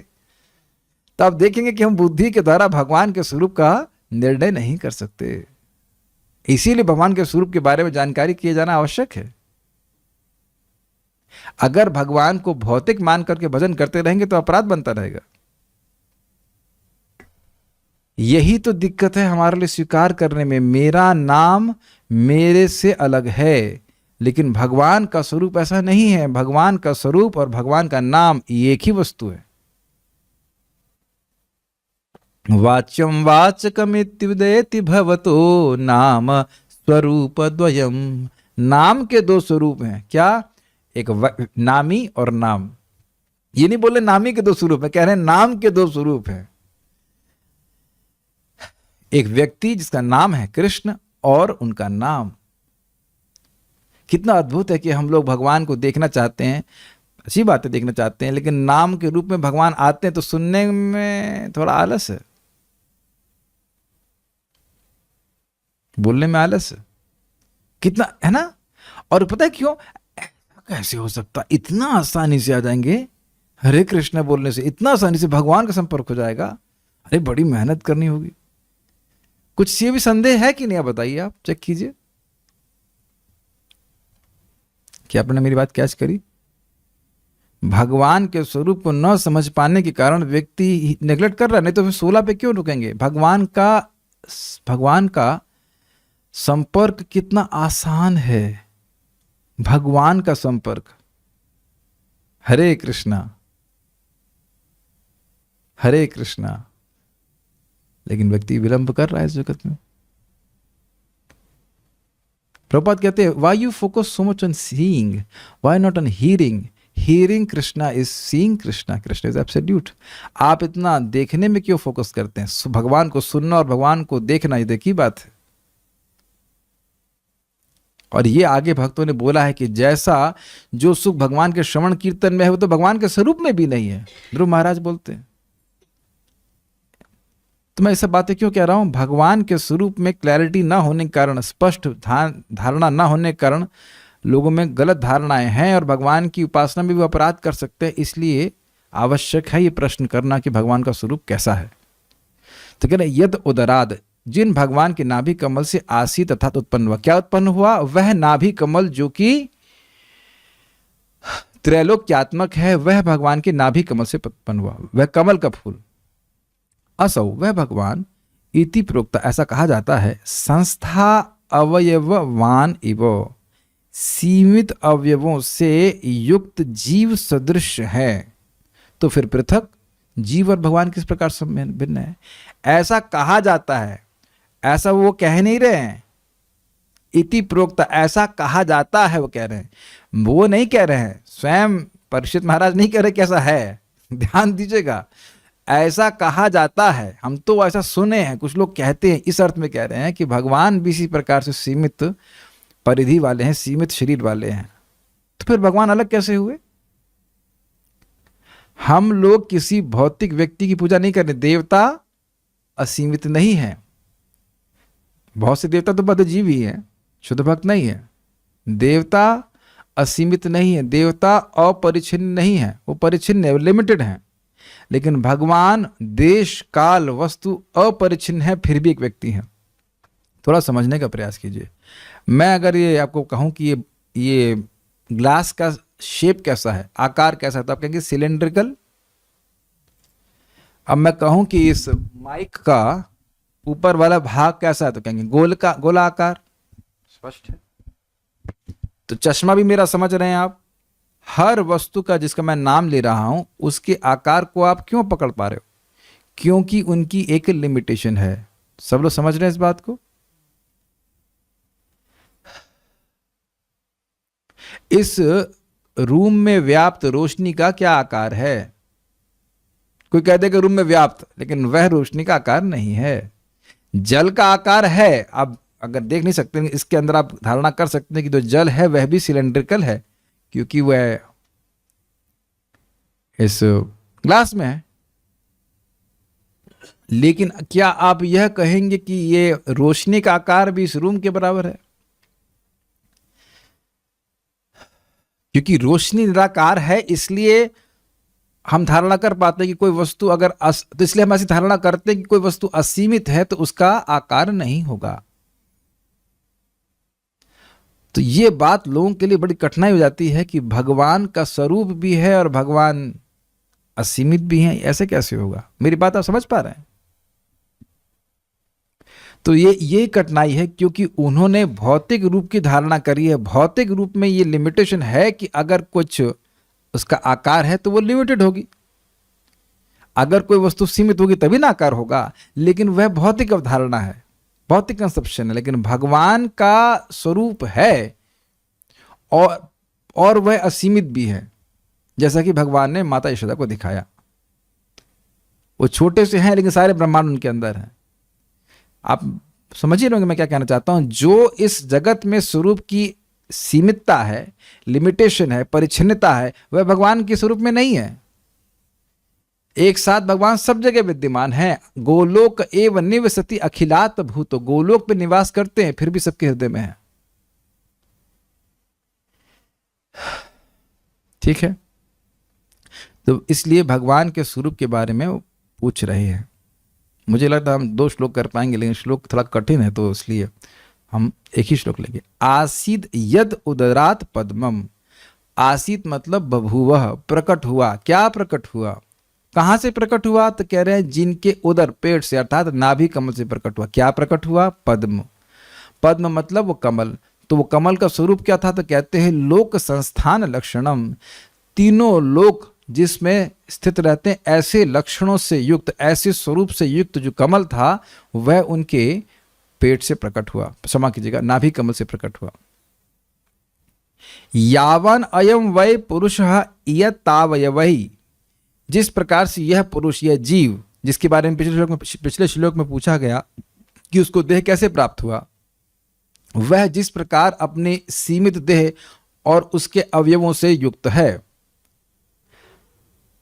तो आप देखेंगे कि हम बुद्धि के द्वारा भगवान के स्वरूप का निर्णय नहीं कर सकते। इसीलिए भगवान के स्वरूप के बारे में जानकारी किए जाना आवश्यक है। अगर भगवान को भौतिक मान करके भजन करते रहेंगे तो अपराध बनता रहेगा। यही तो दिक्कत है हमारे लिए स्वीकार करने में। मेरा नाम मेरे से अलग है, लेकिन भगवान का स्वरूप ऐसा नहीं है। भगवान का स्वरूप और भगवान का नाम एक ही वस्तु है। वाच्यम वाचकमित्युदेति भवतो नाम स्वरूप द्वयम। नाम के दो स्वरूप हैं। क्या? एक नामी और नाम। ये नहीं बोले नामी के दो स्वरूप है, कह रहे हैं नाम के दो स्वरूप हैं। एक व्यक्ति जिसका नाम है कृष्ण और उनका नाम। कितना अद्भुत है कि हम लोग भगवान को देखना चाहते हैं, अच्छी बात है देखना चाहते हैं, लेकिन नाम के रूप में भगवान आते हैं तो सुनने में थोड़ा आलस है, बोलने में आलस है, कितना है ना। और पता है क्यों? कैसे हो सकता? इतना आसानी से आ जाएंगे हरे कृष्ण बोलने से, इतना आसानी से भगवान का संपर्क हो जाएगा। अरे बड़ी मेहनत करनी होगी। कुछ ये भी संदेह है कि नहीं? आप बताइए, आप चेक कीजिए। क्या आपने मेरी बात कैच करी? भगवान के स्वरूप को न समझ पाने के कारण व्यक्ति नेग्लेक्ट कर रहा है। नहीं तो फिर 16 पे क्यों रुकेंगे? भगवान का संपर्क कितना आसान है। भगवान का संपर्क, हरे कृष्णा हरे कृष्णा, लेकिन व्यक्ति विलंब कर रहा है इस जगत में। प्रभुपाद कहते हैं, why you focus so much on seeing, why not on hearing? Hearing Krishna is seeing Krishna, Krishna is absolute. आप इतना देखने में क्यों फोकस करते हैं? भगवान को सुनना और भगवान को देखना ये एक ही बात है। और ये आगे भक्तों ने बोला है कि जैसा जो सुख भगवान के श्रवण कीर्तन में है वो तो भगवान के स्वरूप में भी नहीं है, ध्रुव महाराज बोलते हैं। तो मैं ये सब बातें क्यों कह रहा हूं? भगवान के स्वरूप में क्लैरिटी ना होने के कारण, स्पष्ट धारणा ना होने के कारण लोगों में गलत धारणाएं हैं और भगवान की उपासना में भी अपराध कर सकते हैं। इसलिए आवश्यक है ये प्रश्न करना कि भगवान का स्वरूप कैसा है। तो कह रहे यद उदराद, जिन भगवान के नाभि कमल से आसीत अर्थात उत्पन्न हुआ। क्या उत्पन्न हुआ? वह नाभि कमल जो कि त्रैलोक्यात्मक है, वह भगवान के नाभि कमल से उत्पन्न हुआ, वह कमल का फूल। असौ, वह भगवान इति प्रोक्ता, ऐसा कहा जाता है, संस्था अवयववान इव, सीमित अवयवों से युक्त जीव सदृश है। तो फिर पृथक जीव और भगवान किस प्रकार से भिन्न है? ऐसा कहा जाता है, ऐसा वो कह नहीं रहे हैं। इति प्रोक्ता, ऐसा कहा जाता है, वो कह रहे हैं, वो नहीं कह रहे हैं। स्वयं परीक्षित महाराज नहीं कह रहे कैसा है, ध्यान दीजिएगा। ऐसा कहा जाता है, हम तो ऐसा सुने हैं, कुछ लोग कहते हैं, इस अर्थ में कह रहे हैं कि भगवान भी इसी प्रकार से सीमित परिधि वाले हैं, सीमित शरीर वाले हैं। तो फिर भगवान अलग कैसे हुए? हम लोग किसी भौतिक व्यक्ति की पूजा नहीं कर रहे। देवता असीमित नहीं है। बहुत से देवता तो बद्धजीवी ही है, शुद्ध भक्त नहीं है। देवता असीमित नहीं है, देवता अपरिच्छिन्न नहीं है, वो परिच्छिन्न है, लिमिटेड है। लेकिन भगवान देश काल वस्तु अपरिच्छिन्न है, फिर भी एक व्यक्ति है। थोड़ा समझने का प्रयास कीजिए। मैं अगर ये आपको कहूं कि ये ग्लास का शेप कैसा है, आकार कैसा है, तो आप कहेंगे सिलेंड्रिकल। अब मैं कहूं कि इस माइक का ऊपर वाला भाग कैसा है, तो कहेंगे गोला आकार। स्पष्ट है। तो चश्मा भी मेरा समझ रहे हैं आप। हर वस्तु का जिसका मैं नाम ले रहा हूं उसके आकार को आप क्यों पकड़ पा रहे हो? क्योंकि उनकी एक लिमिटेशन है। सब लोग समझ रहे हैं इस बात को? इस रूम में व्याप्त रोशनी का क्या आकार है? कोई कह दे कि रूम में व्याप्त, लेकिन वह रोशनी का आकार नहीं है। जल का आकार है। आप अगर देख नहीं सकते, इसके अंदर आप धारणा कर सकते हैं कि जो जल है वह भी सिलेंड्रिकल है, क्योंकि वह इस ग्लास में है। लेकिन क्या आप यह कहेंगे कि ये रोशनी का आकार भी इस रूम के बराबर है? क्योंकि रोशनी निराकार है, इसलिए हम धारणा कर पाते हैं कि कोई वस्तु अगर तो इसलिए हम ऐसी धारणा करते हैं कि कोई वस्तु असीमित है तो उसका आकार नहीं होगा। तो ये बात लोगों के लिए बड़ी कठिनाई हो जाती है कि भगवान का स्वरूप भी है और भगवान असीमित भी है, ऐसे कैसे होगा? मेरी बात आप समझ पा रहे हैं? तो ये कठिनाई है, क्योंकि उन्होंने भौतिक रूप की धारणा करी है। भौतिक रूप में ये लिमिटेशन है कि अगर कुछ उसका आकार है तो वो लिमिटेड होगी। अगर कोई वस्तु सीमित होगी तभी ना आकार होगा, लेकिन वह भौतिक अवधारणा है, भौतिक कंसेप्शन है। लेकिन भगवान का स्वरूप है और वह असीमित भी है, जैसा कि भगवान ने माता यशोदा को दिखाया। वो छोटे से हैं लेकिन सारे ब्रह्मांड उनके अंदर हैं। आप समझ ही रहोगे मैं क्या कहना चाहता हूं। जो इस जगत में स्वरूप की सीमितता है, लिमिटेशन है, परिच्छिन्नता है, वह भगवान के स्वरूप में नहीं है। एक साथ भगवान सब जगह विद्यमान है। गोलोक एव निवसति अखिलात भूतो, गोलोक पे निवास करते हैं फिर भी सबके हृदय में है। ठीक है। तो इसलिए भगवान के स्वरूप के बारे में वो पूछ रहे हैं। मुझे लगता है हम 2 श्लोक कर पाएंगे, लेकिन श्लोक थोड़ा कठिन है, तो इसलिए हम एक ही श्लोक लेंगे। आसीद यद उदरात पद्मम। आसीत मतलब बभूवः, प्रकट हुआ। क्या प्रकट हुआ? कहां से प्रकट हुआ? तो कह रहे हैं जिनके उदर, पेट से, अर्थात नाभि कमल से प्रकट हुआ। क्या प्रकट हुआ? पद्म। पद्म मतलब वो कमल। तो वो कमल का स्वरूप क्या था? तो कहते हैं लोक संस्थान लक्षणम। तीनों लोक जिसमें स्थित रहते हैं, ऐसे लक्षणों से युक्त, ऐसे स्वरूप से युक्त जो कमल था वह उनके पेट से प्रकट हुआ। क्षमा कीजिएगा, नाभि कमल से प्रकट हुआ। यावन अयम वै पुरुषः इयत्तावयवहि, जिस प्रकार से यह पुरुष, यह जीव, जिसके बारे में पिछले श्लोक में पूछा गया कि उसको देह कैसे प्राप्त हुआ, वह जिस प्रकार अपने सीमित देह और उसके अवयवों से युक्त है।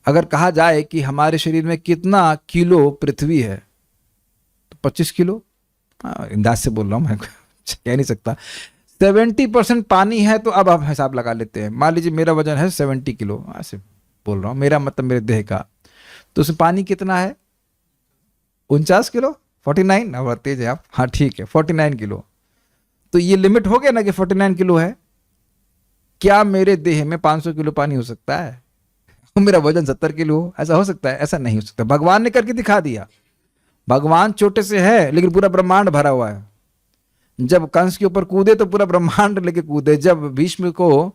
अगर कहा जाए कि हमारे शरीर में कितना किलो पृथ्वी है, तो 25 किलो, अंदाज से बोल रहा हूं मैं, कह नहीं सकता। 70% पानी है, तो अब आप हिसाब लगा लेते हैं। मान लीजिए मेरा वजन है 70 किलो, ऐसे बोल रहा हूं, मेरा मतलब मेरे देह का, तो उसमें पानी कितना है? 49 किलो, 49, अब तेज है आप, हाँ ठीक है, 49 किलो। तो ये लिमिट हो गया ना कि 49 किलो है। क्या मेरे देह में 500 किलो पानी हो सकता है? मेरा वजन 70 किलो हो, ऐसा हो सकता है? ऐसा नहीं हो सकता। भगवान ने करके दिखा दिया। भगवान छोटे से है लेकिन पूरा ब्रह्मांड भरा हुआ है। जब कंस के ऊपर कूदे तो पूरा ब्रह्मांड लेके कूदे, जब भीष्म को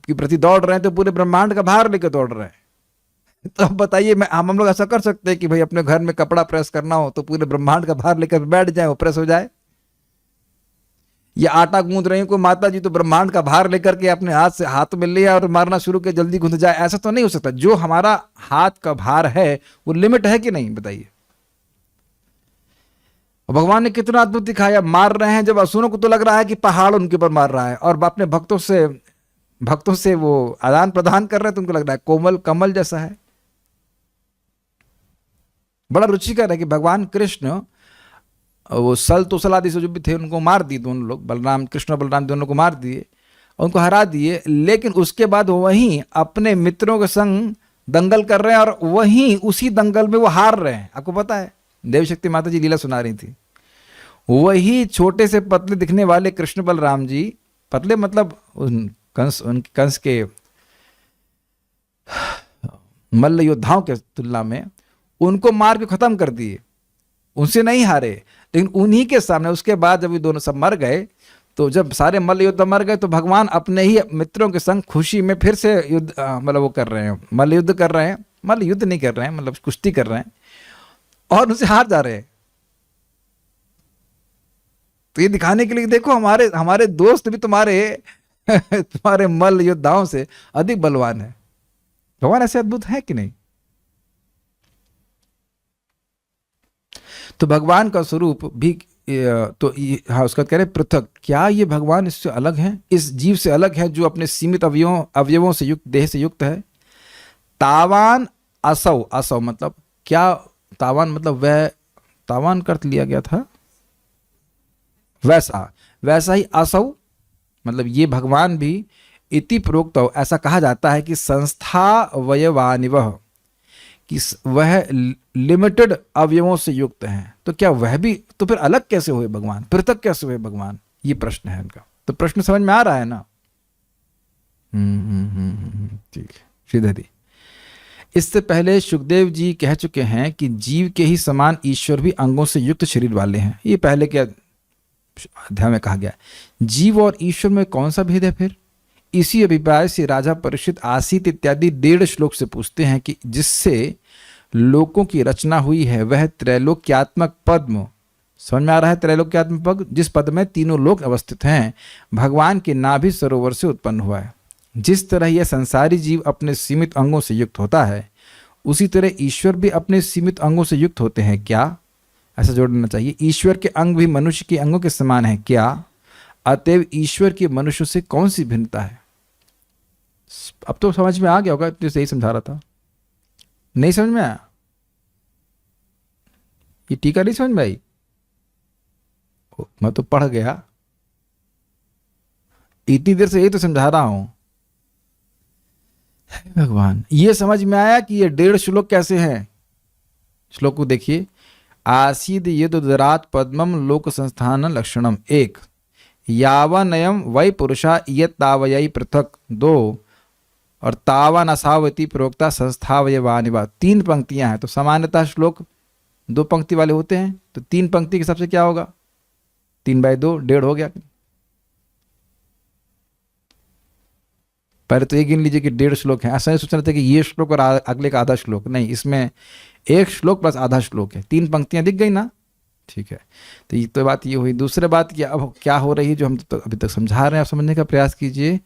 के प्रति दौड़ रहे हैं तो पूरे ब्रह्मांड का भार लेके दौड़ रहे हैं। तो अब बताइए, मैं हम लोग ऐसा कर सकते हैं कि भाई अपने घर में कपड़ा प्रेस करना हो तो पूरे ब्रह्मांड का भार लेकर बैठ जाए, वो प्रेस हो जाए? या आटा गूंद रही को माता जी, तो ब्रह्मांड का भार लेकर के अपने हाथ से हाथ में लिया और मारना शुरू किया, जल्दी गूंद जाए? ऐसा तो नहीं हो सकता। जो हमारा हाथ का भार है वो लिमिट है कि नहीं, बताइए। भगवान ने कितना अद्भुत दिखाया। मार रहे हैं जब असुरों को, तो लग रहा है कि पहाड़ उनके ऊपर मार रहा है, और अपने भक्तों से वो आदान प्रदान कर रहे हैं, तो उनको लग रहा है कोमल कमल जैसा है। बड़ा रुचिकर है कि भगवान कृष्ण वो सल तोसल आदि से जो भी थे उनको मार दिए, दोनों लोग, बलराम, कृष्ण और बलराम दोनों को मार दिए, उनको हरा दिए। लेकिन उसके बाद वहीं अपने मित्रों के संग दंगल कर रहे हैं, और वहीं उसी दंगल में वो हार रहे हैं। आपको पता है, देवशक्ति माता जी लीला सुना रही थी, वही छोटे से पतले दिखने वाले कृष्ण बलराम जी, पतले मतलब कंस के मल्ल योद्धाओं के तुलना में, उनको मार के खत्म कर दिए, उनसे नहीं हारे। लेकिन उन्हीं के सामने उसके बाद जब ये दोनों सब मर गए, तो जब सारे मल्ल योद्धा मर गए, तो भगवान अपने ही मित्रों के संग खुशी में फिर से युद्ध, मतलब वो कर रहे हैं, मल्ल युद्ध कर रहे हैं। मल्ल युद्ध नहीं कर रहे हैं, मतलब कुश्ती कर रहे हैं, और उनसे हार जा रहे हैं। तो ये दिखाने के लिए देखो, हमारे दोस्त भी तुम्हारे मल्ल योद्धाओं से अधिक बलवान है। भगवान ऐसे अद्भुत है कि नहीं? तो भगवान का स्वरूप भी तो हाँ, उसका कह रहे पृथक। क्या ये भगवान इससे अलग है, इस जीव से अलग है जो अपने सीमित अवयवों से युक्त, देह से युक्त है? तावान असौ, असौ मतलब क्या? तावान मतलब वह, तावान का अर्थ लिया गया था वैसा ही असौ मतलब ये भगवान भी इति प्रोक्त, ऐसा कहा जाता है कि संस्था वयवानिवह, कि वह लिमिटेड अवयवों से युक्त हैं। तो क्या वह भी, तो फिर अलग कैसे हुए भगवान, पृथक कैसे हुए भगवान? ये प्रश्न है इनका। तो प्रश्न समझ में आ रहा है ना? ठीक है श्रीधरी। इससे पहले सुखदेव जी कह चुके हैं कि जीव के ही समान ईश्वर भी अंगों से युक्त शरीर वाले हैं। ये पहले के अध्याय में कहा गया। जीव और ईश्वर में कौन सा भेद है फिर? इसी अभिप्राय से राजा परीक्षित आसीत इत्यादि 1.5 श्लोक से पूछते हैं कि जिससे लोकों की रचना हुई है वह त्रैलोक्यात्मक पद्म, समझ में आ रहा है? त्रैलोक्यात्मक पद, जिस पद में तीनों लोक अवस्थित हैं, भगवान के नाभि सरोवर से उत्पन्न हुआ है। जिस तरह यह संसारी जीव अपने सीमित अंगों से युक्त होता है, उसी तरह ईश्वर भी अपने सीमित अंगों से युक्त होते हैं क्या? ऐसा जोड़ना चाहिए। ईश्वर के अंग भी मनुष्य के अंगों के समान है क्या? अतएव ईश्वर के मनुष्य से कौन सी भिन्नता है? अब तो समझ में आ गया होगा, तो सही समझा रहा था। नहीं समझ में आया? ये टीका नहीं समझ में आई? मैं तो पढ़ गया, इतनी देर से यही तो समझा रहा हूं। भगवान, ये समझ में आया कि ये 1.5 श्लोक कैसे हैं? श्लोक को देखिए। आसीद यदुदरात पद्मम लोक संस्थान लक्षणम 1, यावनयम वै पुरुषा इयत्तावयई पृथक 2, और तावा नसावती प्रोक्ता संस्थावयवानिवा। 3 पंक्तियां हैं। तो सामान्यतः श्लोक 2 पंक्ति वाले होते हैं, तो 3 पंक्ति के हिसाब से क्या होगा? 3/2, 1.5 हो गया। पहले तो ये गिन लीजिए कि 1.5 श्लोक है। ऐसा नहीं सोचना था कि ये श्लोक और अगले का आधा श्लोक, नहीं, इसमें 1 श्लोक प्लस आधा श्लोक है। 3 पंक्तियां दिख गई ना? ठीक है, तो ये तो बात ये हुई। दूसरी बात क्या अब क्या हो रही है जो हम तो अभी तक समझा रहे हैं, आप समझने का प्रयास कीजिए।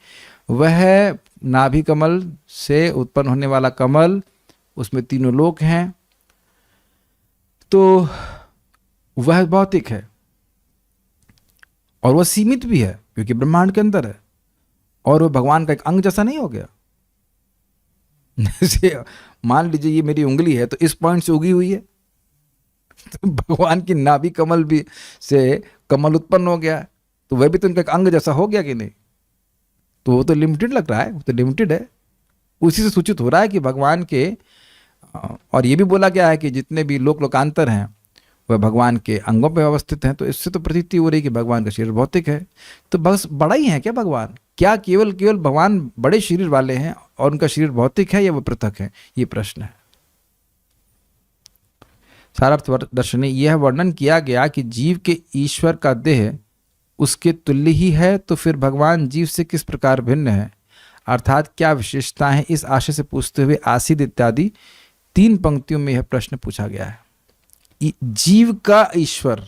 वह नाभि कमल से उत्पन्न होने वाला कमल, उसमें तीनों लोक हैं, तो वह भौतिक है और वह सीमित भी है क्योंकि ब्रह्मांड के अंदर है, और वह भगवान का एक अंग जैसा नहीं हो गया। जैसे मान लीजिए ये मेरी उंगली है तो इस पॉइंट से उगी हुई है, तो भगवान की नाभि कमल भी से कमल उत्पन्न हो गया, तो वह भी तो उनका एक अंग जैसा हो गया कि नहीं? तो वो तो लिमिटेड लग रहा है, वो तो लिमिटेड है। उसी से सूचित हो रहा है कि भगवान के, और ये भी बोला गया है कि जितने भी लोकांतर हैं वह भगवान के अंगों पर अवस्थित हैं, तो इससे तो प्रतीति हो रही है कि भगवान का शरीर भौतिक है। तो बस बड़ा ही है क्या भगवान? क्या केवल केवल भगवान बड़े शरीर वाले हैं और उनका शरीर भौतिक है या वह पृथक है? ये प्रश्न है। सारार्थ दर्शनी यह वर्णन किया गया कि जीव के ईश्वर का देह उसके तुल्य ही है, तो फिर भगवान जीव से किस प्रकार भिन्न है, अर्थात क्या विशेषताएं हैं, इस आशय से पूछते हुए आसीद इत्यादि 3 पंक्तियों में यह प्रश्न पूछा गया है। जीव का ईश्वर,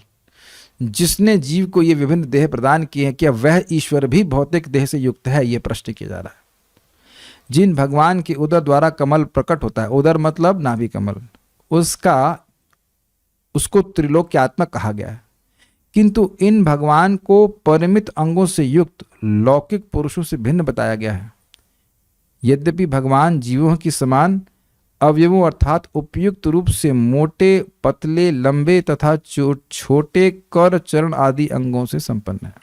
जिसने जीव को ये विभिन्न देह प्रदान किए हैं, क्या वह ईश्वर भी भौतिक देह से युक्त है? यह प्रश्न किया जा रहा है। जिन भगवान के उदर द्वारा कमल प्रकट होता है, उदर मतलब नाभि कमल, उसको त्रिलोक्यात्मक कहा गया है, किंतु इन भगवान को परिमित अंगों से युक्त लौकिक पुरुषों से भिन्न बताया गया है। यद्यपि भगवान जीवों की समान अवयवों अर्थात उपयुक्त रूप से मोटे, पतले, लंबे तथा छोटे कर, चरण आदि अंगों से संपन्न है।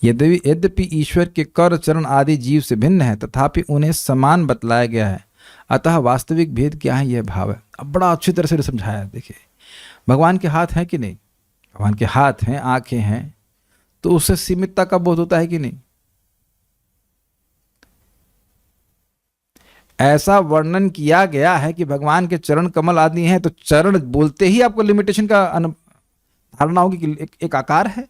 यद्यपि ईश्वर के कर, चरण आदि जीव से भिन्न है, तथापि उन्हें समान बतलाया गया है। अतः वास्तविक भेद क्या है, यह भाव है। अब बड़ा अच्छी तरह से समझाया है। देखिए, भगवान के हाथ हैं कि नहीं? भगवान के हाथ हैं, आंखें हैं, तो उससे सीमितता का बोध होता है कि नहीं? ऐसा वर्णन किया गया है कि भगवान के चरण कमल आदि हैं, तो चरण बोलते ही आपको लिमिटेशन का धारणा होगी कि एक आकार है।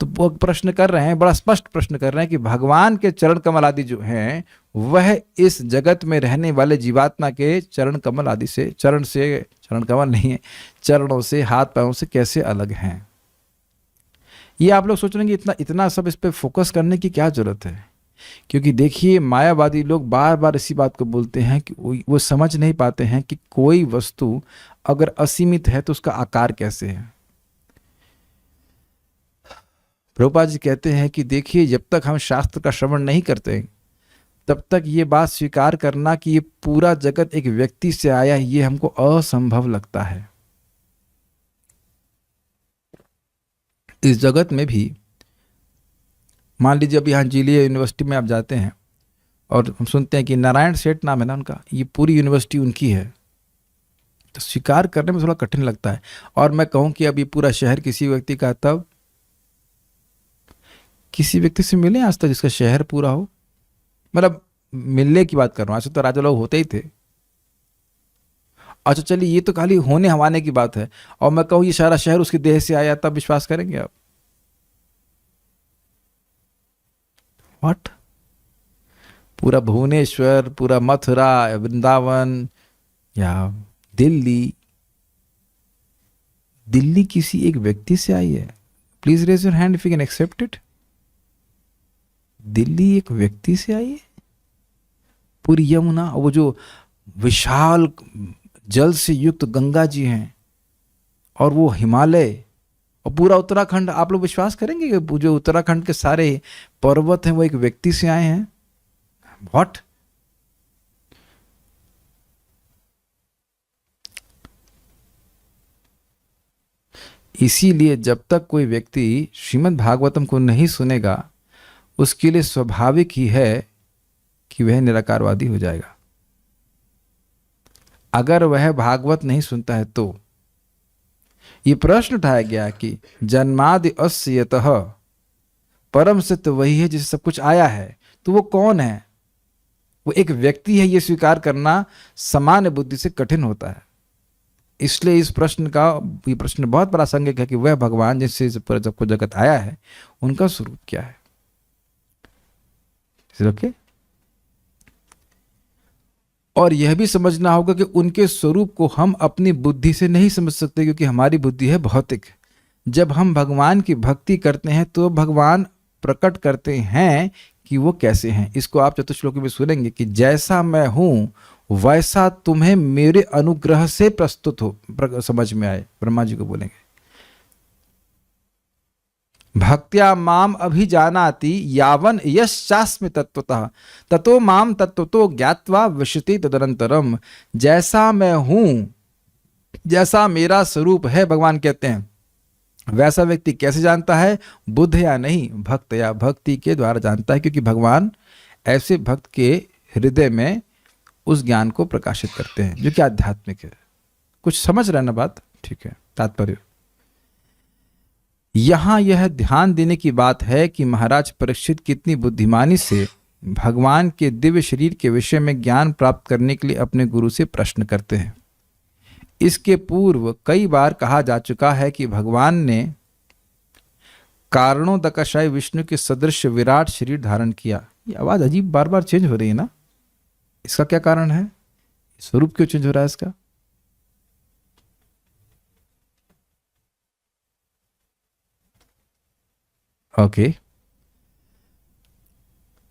तो वो प्रश्न कर रहे हैं, बड़ा स्पष्ट प्रश्न कर रहे हैं कि भगवान के चरण कमल आदि जो हैं वह इस जगत में रहने वाले जीवात्मा के चरण कमल आदि से, चरण कमल नहीं है, चरणों से, हाथ पैरों से कैसे अलग हैं? ये आप लोग सोच रहे हैं कि इतना सब इस पे फोकस करने की क्या जरूरत है? क्योंकि देखिए, मायावादी लोग बार बार इसी बात को बोलते हैं कि वो समझ नहीं पाते हैं कि कोई वस्तु अगर असीमित है तो उसका आकार कैसे है। प्रभुपाद जी कहते हैं कि देखिए, जब तक हम शास्त्र का श्रवण नहीं करते तब तक ये बात स्वीकार करना कि ये पूरा जगत एक व्यक्ति से आया है, ये हमको असंभव लगता है। इस जगत में भी मान लीजिए, अब यहाँ जीलिया यूनिवर्सिटी में आप जाते हैं और हम सुनते हैं कि नारायण सेठ नाम है ना उनका, ये पूरी यूनिवर्सिटी उनकी है, तो स्वीकार करने में थोड़ा कठिन लगता है। और मैं कहूँ कि अब ये पूरा शहर किसी व्यक्ति का, तब किसी व्यक्ति से मिले आज तक जिसका शहर पूरा हो? मतलब मिलने की बात कर रहा हूँ, आज तो राजा लोग होते ही थे। अच्छा चलिए, ये तो खाली होने हवाने की बात है, और मैं कहूँ ये सारा शहर उसके देह से आया, तब विश्वास करेंगे आप? व्हाट? पूरा भुवनेश्वर, पूरा मथुरा, वृंदावन या दिल्ली किसी एक व्यक्ति से आई है? Please raise your hand if you can accept it. Delhi एक व्यक्ति से आई है? पूरी यमुना, वो जो विशाल जल से युक्त गंगा जी हैं, और वो हिमालय, और पूरा उत्तराखंड, आप लोग विश्वास करेंगे कि जो उत्तराखंड के सारे पर्वत हैं वो एक व्यक्ति से आए हैं? व्हाट? इसीलिए जब तक कोई व्यक्ति श्रीमद् भागवतम को नहीं सुनेगा, उसके लिए स्वाभाविक ही है कि वह निराकारवादी हो जाएगा। अगर वह भागवत नहीं सुनता है तो ये प्रश्न उठाया गया कि जन्मादि अस्य यतः, परम सत्य वही है जिससे सब कुछ आया है, तो वो कौन है? वो एक व्यक्ति है। ये स्वीकार करना सामान्य बुद्धि से कठिन होता है। इसलिए ये प्रश्न बहुत प्रासंगिक है कि वह भगवान जिससे सबको जगत आया है, उनका स्वरूप क्या है। ओके? और यह भी समझना होगा कि उनके स्वरूप को हम अपनी बुद्धि से नहीं समझ सकते, क्योंकि हमारी बुद्धि है भौतिक। जब हम भगवान की भक्ति करते हैं तो भगवान प्रकट करते हैं कि वो कैसे हैं। इसको आप चतुश्लोकी में सुनेंगे कि जैसा मैं हूं वैसा तुम्हें मेरे अनुग्रह से प्रस्तुत हो, समझ में आए। ब्रह्मा जी को बोलेंगे, भक्त्या माम अभिजानाति यावन यश्चास्मि तत्वतः ततो माम तत्वतो ज्ञात्वा विशति तदनंतरम। जैसा मैं हूं, जैसा मेरा स्वरूप है, भगवान कहते हैं, वैसा व्यक्ति कैसे जानता है? बुद्ध या नहीं, भक्त या भक्ति के द्वारा जानता है, क्योंकि भगवान ऐसे भक्त के हृदय में उस ज्ञान को प्रकाशित करते हैं जो कि आध्यात्मिक है। कुछ समझ रहे ना बात? ठीक है। तात्पर्य यहां यह ध्यान देने की बात है कि महाराज परीक्षित कितनी बुद्धिमानी से भगवान के दिव्य शरीर के विषय में ज्ञान प्राप्त करने के लिए अपने गुरु से प्रश्न करते हैं। इसके पूर्व कई बार कहा जा चुका है कि भगवान ने कारणोदकशायी विष्णु के सदृश विराट शरीर धारण किया। ये आवाज अजीब बार बार चेंज हो रही है ना, इसका क्या कारण है? स्वरूप क्यों चेंज हो रहा है इसका? ओके,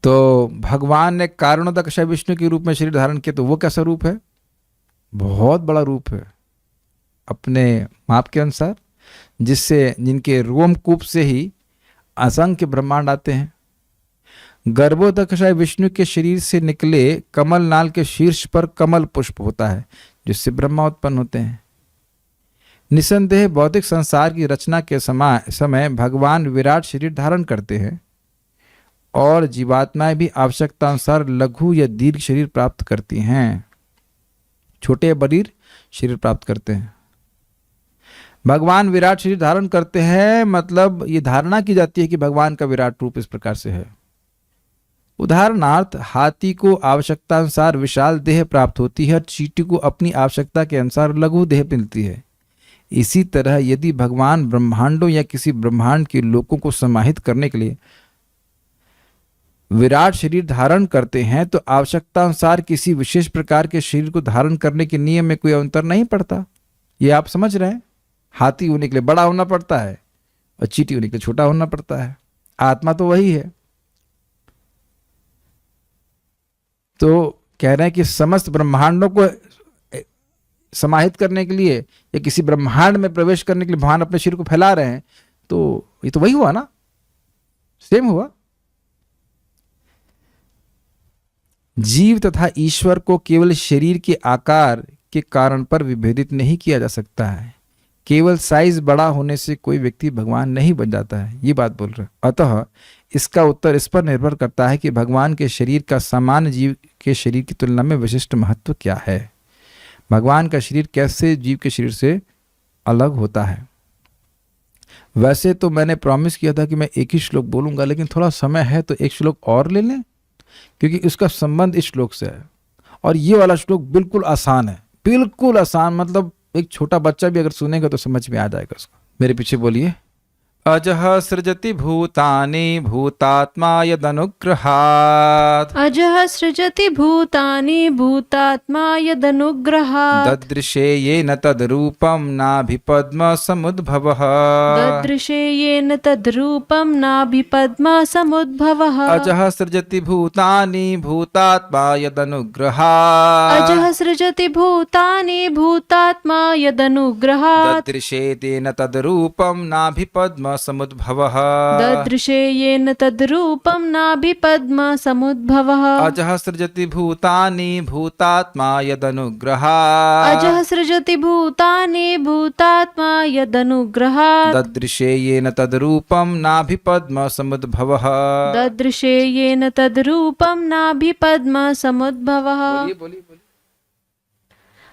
तो भगवान ने कारणोदकशायी विष्णु के रूप में शरीर धारण किया, तो वो कैसा रूप है? बहुत बड़ा रूप है अपने माप के अनुसार, जिनके रोमकूप से ही असंख्य ब्रह्मांड आते हैं। गर्भोदकशायी विष्णु के शरीर से निकले कमल नाल के शीर्ष पर कमल पुष्प होता है, जिससे ब्रह्मा उत्पन्न होते हैं। निसंदेह भौतिक संसार की रचना के समय भगवान विराट शरीर धारण करते हैं और जीवात्माएं भी आवश्यकता अनुसार लघु या दीर्घ शरीर प्राप्त करती हैं, छोटे या बड़े शरीर प्राप्त करते हैं। भगवान विराट शरीर धारण करते हैं, मतलब ये धारणा की जाती है कि भगवान का विराट रूप इस प्रकार से है। उदाहरणार्थ, हाथी को आवश्यकता अनुसार विशाल देह प्राप्त होती है, चींटी को अपनी आवश्यकता के अनुसार लघु देह मिलती है। इसी तरह यदि भगवान ब्रह्मांडों या किसी ब्रह्मांड के लोगों को समाहित करने के लिए विराट शरीर धारण करते हैं, तो आवश्यकता अनुसार किसी विशेष प्रकार के शरीर को धारण करने के नियम में कोई अंतर नहीं पड़ता। ये आप समझ रहे हैं? हाथी होने के लिए बड़ा होना पड़ता है और चींटी होने के लिए छोटा होना पड़ता है। आत्मा तो वही है। तो कह रहे हैं कि समस्त ब्रह्मांडों को समाहित करने के लिए या किसी ब्रह्मांड में प्रवेश करने के लिए भगवान अपने शरीर को फैला रहे हैं, तो ये तो वही हुआ ना, सेम हुआ। जीव तथा ईश्वर को केवल शरीर के आकार के कारण पर विभेदित नहीं किया जा सकता है। केवल साइज बड़ा होने से कोई व्यक्ति भगवान नहीं बन जाता है, ये बात बोल रहे। अतः इसका उत्तर इस पर निर्भर करता है कि भगवान के शरीर का सामान्य जीव के शरीर की तुलना में विशिष्ट महत्व क्या है। भगवान का शरीर कैसे जीव के शरीर से अलग होता है। वैसे तो मैंने प्रॉमिस किया था कि मैं एक ही श्लोक बोलूंगा, लेकिन थोड़ा समय है तो एक श्लोक और ले लें, क्योंकि इसका संबंध इस श्लोक से है। और ये वाला श्लोक बिल्कुल आसान है, बिल्कुल आसान, मतलब एक छोटा बच्चा भी अगर सुनेगा तो समझ में आ जाएगा उसको। मेरे पीछे बोलिए। अजः सृजति भूतानि भूतात्मा यदनुग्रहात्। अजः सृजति भूतानि भूतात्मा यदनुग्रहात्। ददृशे येन तद्रूपं नाभिपद्म समुद्भवः। ददृशे येन तद्रूपं नाभिपद्म समुद्भवः। अजः सृजति भूतानि भूतात्मा यदनुग्रहात्। अजः सृजति भूतानि भूतात्मा यदनुग्रहात्। ददृशे तेन तद्रूपं नाभिपद्म समुद्भवः। ददृशे येन तद्रूपं नाभिपद्म समुद्भवः। अजः सृजति भूतानि भूतात्मा यदनुग्रहात्। अजः सृजति भूतानि भूतात्मा यदनुग्रहात्। ददृशे येन तद्रूपं नाभिपद्म समुद्भवः। ददृशे येन तद्रूपं नाभिपद्म समुद्भवः।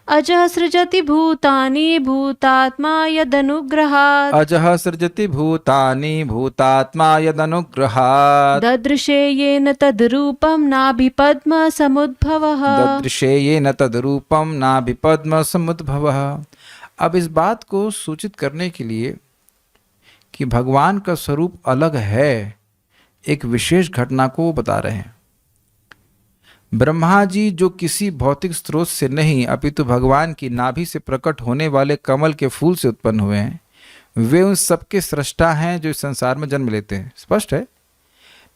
अजः सृजति भूतानि भूतात्मा यदनुग्रहात्। अजः सृजति भूतानि भूतात्मा यदनुग्रहात्। ददृशे येन तद्रूपं नाभिपद्म समुद्भवः। ददृशे येन तद्रूपं नाभिपद्म समुद्भवः। अब इस बात को सूचित करने के लिए कि भगवान का स्वरूप अलग है, एक विशेष घटना को बता रहे हैं। ब्रह्मा जी जो किसी भौतिक स्रोत से नहीं अपितु भगवान की नाभि से प्रकट होने वाले कमल के फूल से उत्पन्न हुए हैं, वे उन सबके सृष्टा हैं जो इस संसार में जन्म लेते हैं। स्पष्ट है।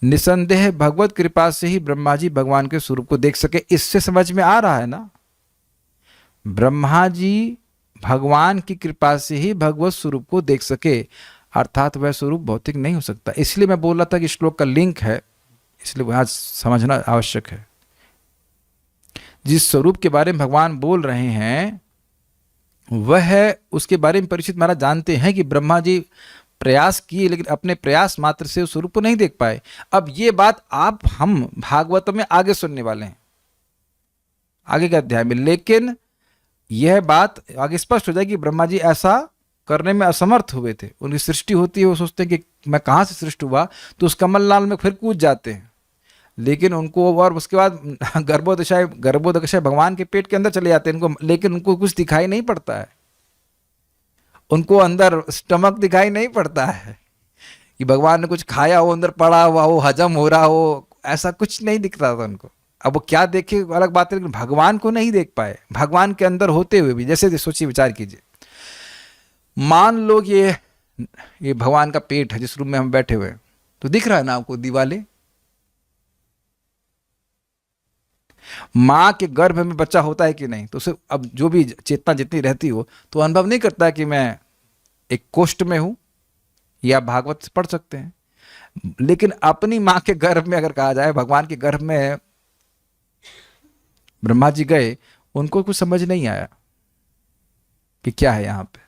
निसंदेह भगवत कृपा से ही ब्रह्मा जी भगवान के स्वरूप को देख सके। इससे समझ में आ रहा है ना, ब्रह्मा जी भगवान की कृपा से ही भगवत स्वरूप को देख सके, अर्थात वह स्वरूप भौतिक नहीं हो सकता। इसलिए मैं बोल रहा था कि श्लोक का लिंक है, इसलिए वह आज समझना आवश्यक है। जिस स्वरूप के बारे में भगवान बोल रहे हैं वह है, उसके बारे में परीक्षित महाराज जानते हैं कि ब्रह्मा जी प्रयास किए लेकिन अपने प्रयास मात्र से उस स्वरूप को नहीं देख पाए। अब ये बात हम भागवत में आगे सुनने वाले हैं, आगे के अध्याय में, लेकिन यह बात आगे स्पष्ट हो जाएगी। ब्रह्मा जी ऐसा करने में असमर्थ हुए थे। उनकी सृष्टि होती है, वो सोचते हैं कि मैं कहाँ से सृष्टि हुआ, तो उस कमललाल में फिर कूद जाते हैं। लेकिन उनको, और उसके बाद गर्भोदशाय भगवान के पेट के अंदर चले जाते हैं उनको, लेकिन उनको कुछ दिखाई नहीं पड़ता है। उनको अंदर स्टमक दिखाई नहीं पड़ता है कि भगवान ने कुछ खाया हो, अंदर पड़ा हुआ हो, हजम हो रहा हो, ऐसा कुछ नहीं दिख रहा था उनको। अब वो क्या देखे अलग बात है, लेकिन भगवान को नहीं देख पाए, भगवान के अंदर होते हुए भी। जैसे सोचिए, विचार कीजिए, मान लो ये भगवान का पेट है जिस रूम में हम बैठे हुए हैं, तो दिख रहा है ना आपको दीवाले। माँ के गर्भ में बच्चा होता है कि नहीं, तो उसे अब जो भी चेतना जितनी रहती हो तो अनुभव नहीं करता है कि मैं एक कोष्ठ में हूं, या भागवत पढ़ सकते हैं। लेकिन अपनी माँ के गर्भ में अगर कहा जाए, भगवान के गर्भ में ब्रह्मा जी गए, उनको कुछ समझ नहीं आया कि क्या है यहां पे,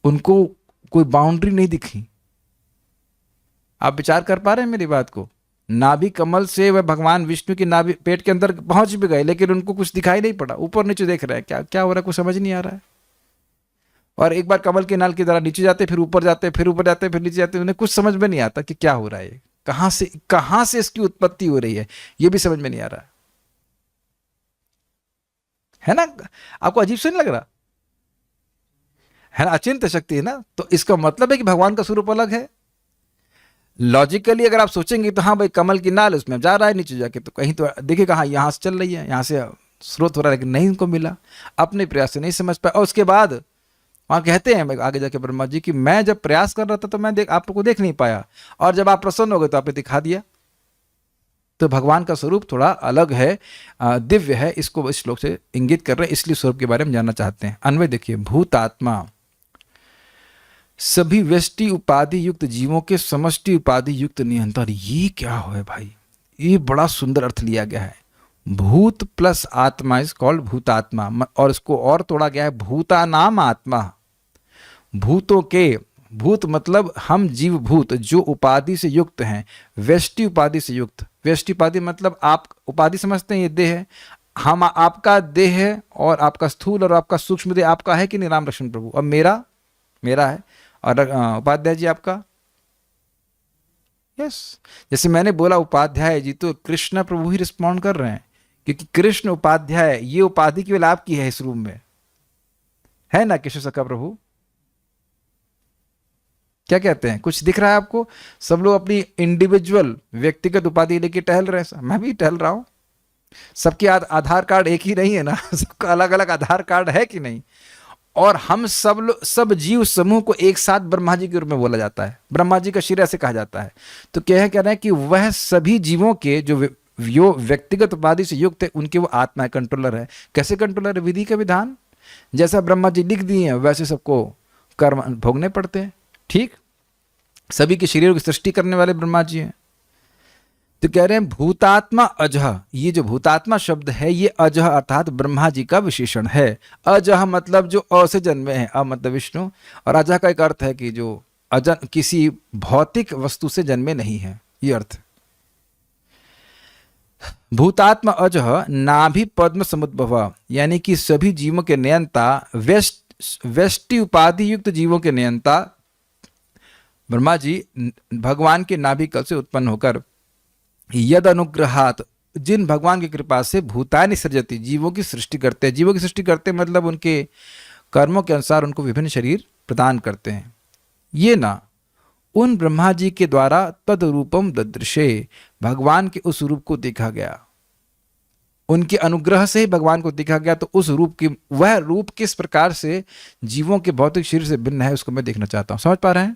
उनको कोई बाउंड्री नहीं दिखी। आप विचार कर पा रहे हैं मेरी बात को? नाभि कमल से वह भगवान विष्णु की नाभि पेट के अंदर पहुंच भी गए, लेकिन उनको कुछ दिखाई नहीं पड़ा। ऊपर नीचे देख रहे हैं, क्या क्या हो रहा है, कुछ समझ नहीं आ रहा है। और एक बार कमल के नाल की तरह नीचे जाते, फिर ऊपर जाते, फिर ऊपर जाते, फिर नीचे जाते, उन्हें कुछ समझ में नहीं आता कि क्या हो रहा है, कहां से इसकी उत्पत्ति हो रही है, ये भी समझ में नहीं आ रहा है ना। आपको अजीब से नहीं लग रहा है ना? अचिंत्य शक्ति है ना, तो इसका मतलब है कि भगवान का स्वरूप अलग है। लॉजिकली अगर आप सोचेंगे तो हाँ भाई, कमल की नाल उसमें जा रहा है नीचे जाके, तो कहीं तो देखिए कहाँ यहाँ से चल रही है, यहाँ से स्रोत हो रहा है, लेकिन नहीं उनको मिला, अपने प्रयास से नहीं समझ पाया। और उसके बाद वहाँ कहते हैं आगे जाके ब्रह्मा जी कि मैं जब प्रयास कर रहा था तो मैं आप लोग को देख नहीं पाया, और जब आप प्रसन्न हो गए तो आपने दिखा दिया। तो भगवान का स्वरूप थोड़ा अलग है, दिव्य है, इसको इस श्लोक से इंगित कर रहे हैं, इसलिए स्वरूप के बारे में जानना चाहते हैं। अन्वय देखिए, भूतात्मा सभी व्यष्टि उपाधि युक्त जीवों के समष्टि उपाधि युक्त नियंत्रण। ये क्या है भाई, ये बड़ा सुंदर अर्थ लिया गया है। भूत प्लस आत्मा इज कॉल्ड भूतात्मा, और इसको और तोड़ा गया है भूतानाम आत्मा। भूतों के, भूत मतलब हम जीव भूत जो उपाधि से युक्त हैं, व्यष्टि उपाधि से युक्त। व्यष्टि उपाधि मतलब आप उपाधि समझते हैं, ये देह है, हम आपका देह है, और आपका स्थूल और आपका सूक्ष्म देह आपका है कि नहीं राम लक्ष्मण प्रभु? अब मेरा है, और उपाध्याय जी आपका, यस। जैसे मैंने बोला उपाध्याय जी, तो कृष्ण प्रभु ही रिस्पॉन्ड कर रहे हैं, क्योंकि कृष्ण उपाध्याय, ये उपाधि केवल आपकी है इस रूम में, है ना कृष्ण सखा प्रभु? क्या कहते हैं, कुछ दिख रहा है आपको? सब लोग अपनी इंडिविजुअल व्यक्तिगत उपाधि लेके टहल रहे हैं, मैं भी टहल रहा हूं। सबके आधार कार्ड एक ही नहीं है ना, सबका अलग अलग आधार कार्ड है कि नहीं? और हम सब जीव समूह को एक साथ ब्रह्मा जी के रूप में बोला जाता है, ब्रह्मा जी का शरीर ऐसे कहा जाता है। तो क्या कह रहे हैं कि वह सभी जीवों के जो व्यक्तिगत उपाधि से युक्त है, उनके वो आत्मा है, कंट्रोलर है। कैसे कंट्रोलर है? विधि का विधान, जैसा ब्रह्मा जी लिख दिए हैं वैसे सबको कर्म भोगने पड़ते हैं। ठीक, सभी के शरीरों की सृष्टि करने वाले ब्रह्मा जी हैं। तो कह रहे हैं भूतात्मा अजह, ये जो भूतात्मा शब्द है ये अजह अर्थात ब्रह्मा जी का विशेषण है। अजह मतलब जो अ से जन्मे हैं, अ मतलब विष्णु, और अजह का एक अर्थ है कि जो अजन किसी भौतिक वस्तु से जन्मे नहीं है, ये अर्थ। भूतात्मा अजह नाभि पद्म समुद्भव, यानी कि सभी जीवों के नियंता, व्यष्टि उपाधि युक्त जीवों के नियंता ब्रह्मा जी भगवान के नाभि कल से उत्पन्न होकर यद अनुग्रहात, जिन भगवान की कृपा से भूतानि सृजति, जीवों की सृष्टि करते हैं। जीवों की सृष्टि करते हैं मतलब उनके कर्मों के अनुसार उनको विभिन्न शरीर प्रदान करते हैं। ये ना उन ब्रह्मा जी के द्वारा तद रूपम ददृशे, भगवान के उस रूप को देखा गया। उनके अनुग्रह से ही भगवान को देखा गया, तो उस रूप की, वह रूप किस प्रकार से जीवों के भौतिक शरीर से भिन्न है उसको मैं देखना चाहता हूं। समझ पा रहे हैं?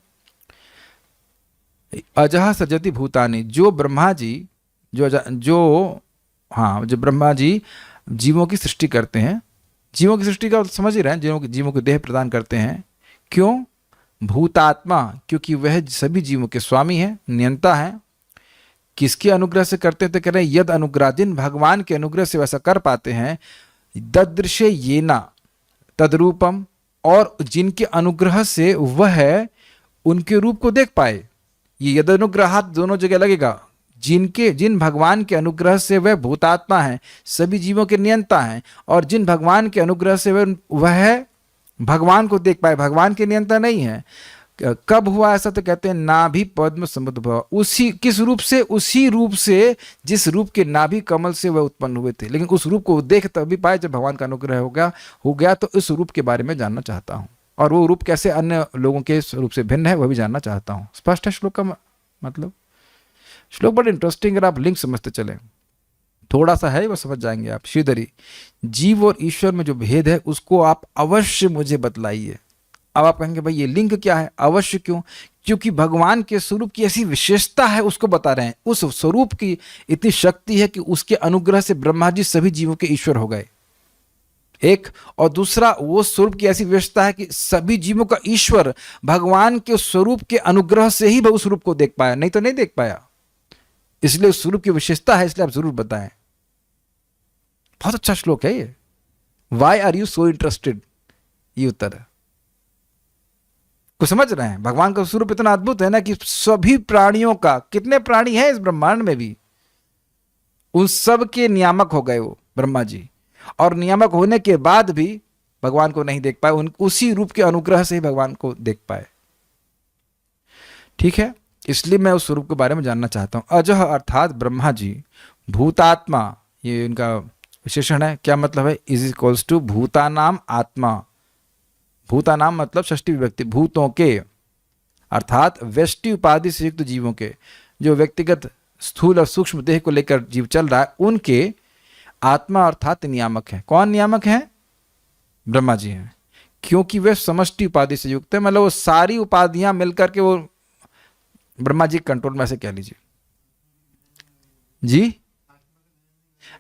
अजह सृजति भूतानि, जो ब्रह्मा जी जो ब्रह्मा जी जीवों की सृष्टि करते हैं, जीवों की सृष्टि का समझ ही रहे हैं, जीवों को देह प्रदान करते हैं। क्यों? भूतात्मा, क्योंकि वह सभी जीवों के स्वामी हैं, नियंता हैं। किसके अनुग्रह से करते हैं? तो कह रहे हैं यद अनुग्रह, जिन भगवान के अनुग्रह से वैसा कर पाते हैं। ददृश्य येना तद्रूपम, और जिनके अनुग्रह से वह उनके रूप को देख पाए। ये यद अनुग्रहात दोनों जगह लगेगा। जिन भगवान के अनुग्रह से वह भूतात्मा है, सभी जीवों के नियंता हैं, और जिन भगवान के अनुग्रह से वह भगवान को देख पाए, भगवान के नियंता नहीं है। कब हुआ ऐसा? तो कहते हैं नाभि पद्म समुद्भव। उसी किस रूप से? उसी रूप से जिस रूप के नाभि कमल से वह उत्पन्न हुए थे। लेकिन उस रूप को देख तभी पाए जब भगवान का अनुग्रह हो गया। तो इस रूप के बारे में जानना चाहता हूँ, और वो रूप कैसे अन्य लोगों के रूप से भिन्न है वह भी जानना चाहता हूँ। स्पष्ट है श्लोक का मतलब? श्लोक बड़ा इंटरेस्टिंग, अगर आप लिंक समझते चले, थोड़ा सा है वो समझ जाएंगे आप। श्रीधरी, जीव और ईश्वर में जो भेद है उसको आप अवश्य मुझे बतलाइए। अब आप कहेंगे भाई ये लिंक क्या है? अवश्य क्यों? क्योंकि भगवान के स्वरूप की ऐसी विशेषता है, उसको बता रहे हैं। उस स्वरूप की इतनी शक्ति है कि उसके अनुग्रह से ब्रह्मा जी सभी जीवों के ईश्वर हो गए, एक। और दूसरा, वो स्वरूप की ऐसी विशेषता है कि सभी जीवों का ईश्वर भगवान के स्वरूप के अनुग्रह से ही वह उस रूप को देख पाया, नहीं तो नहीं देख पाया। इसलिए उस स्वरूप की विशेषता है, इसलिए आप जरूर बताएं। बहुत अच्छा श्लोक है ये। Why are you so interested? ये उत्तर है। कुछ समझ रहे हैं? भगवान का स्वरूप इतना अद्भुत है ना कि सभी प्राणियों का, कितने प्राणी हैं इस ब्रह्मांड में भी, उन सब के नियामक हो गए वो ब्रह्मा जी। और नियामक होने के बाद भी भगवान को नहीं देख पाए, उसी रूप के अनुग्रह से ही भगवान को देख पाए। ठीक है, इसलिए मैं उस स्वरूप के बारे में जानना चाहता हूं। अजह अर्थात ब्रह्मा जी भूतात्मा, ये इनका विशेषण है। क्या मतलब है? इज इक्वल्स टू भूतानाम आत्मा। भूतानाम मतलब षष्ठी विभक्ति, भूतों के, अर्थात व्यष्टि उपाधि से युक्त जीवों के, जो व्यक्तिगत स्थूल और सूक्ष्म देह को लेकर जीव चल रहा है, उनके आत्मा अर्थात नियामक है। कौन नियामक है? ब्रह्मा जी हैं, क्योंकि वे समष्टि उपाधि से युक्त है। मतलब वो सारी उपाधियां मिलकर के वो ब्रह्मा जी कंट्रोल में, से कह लीजिए जी।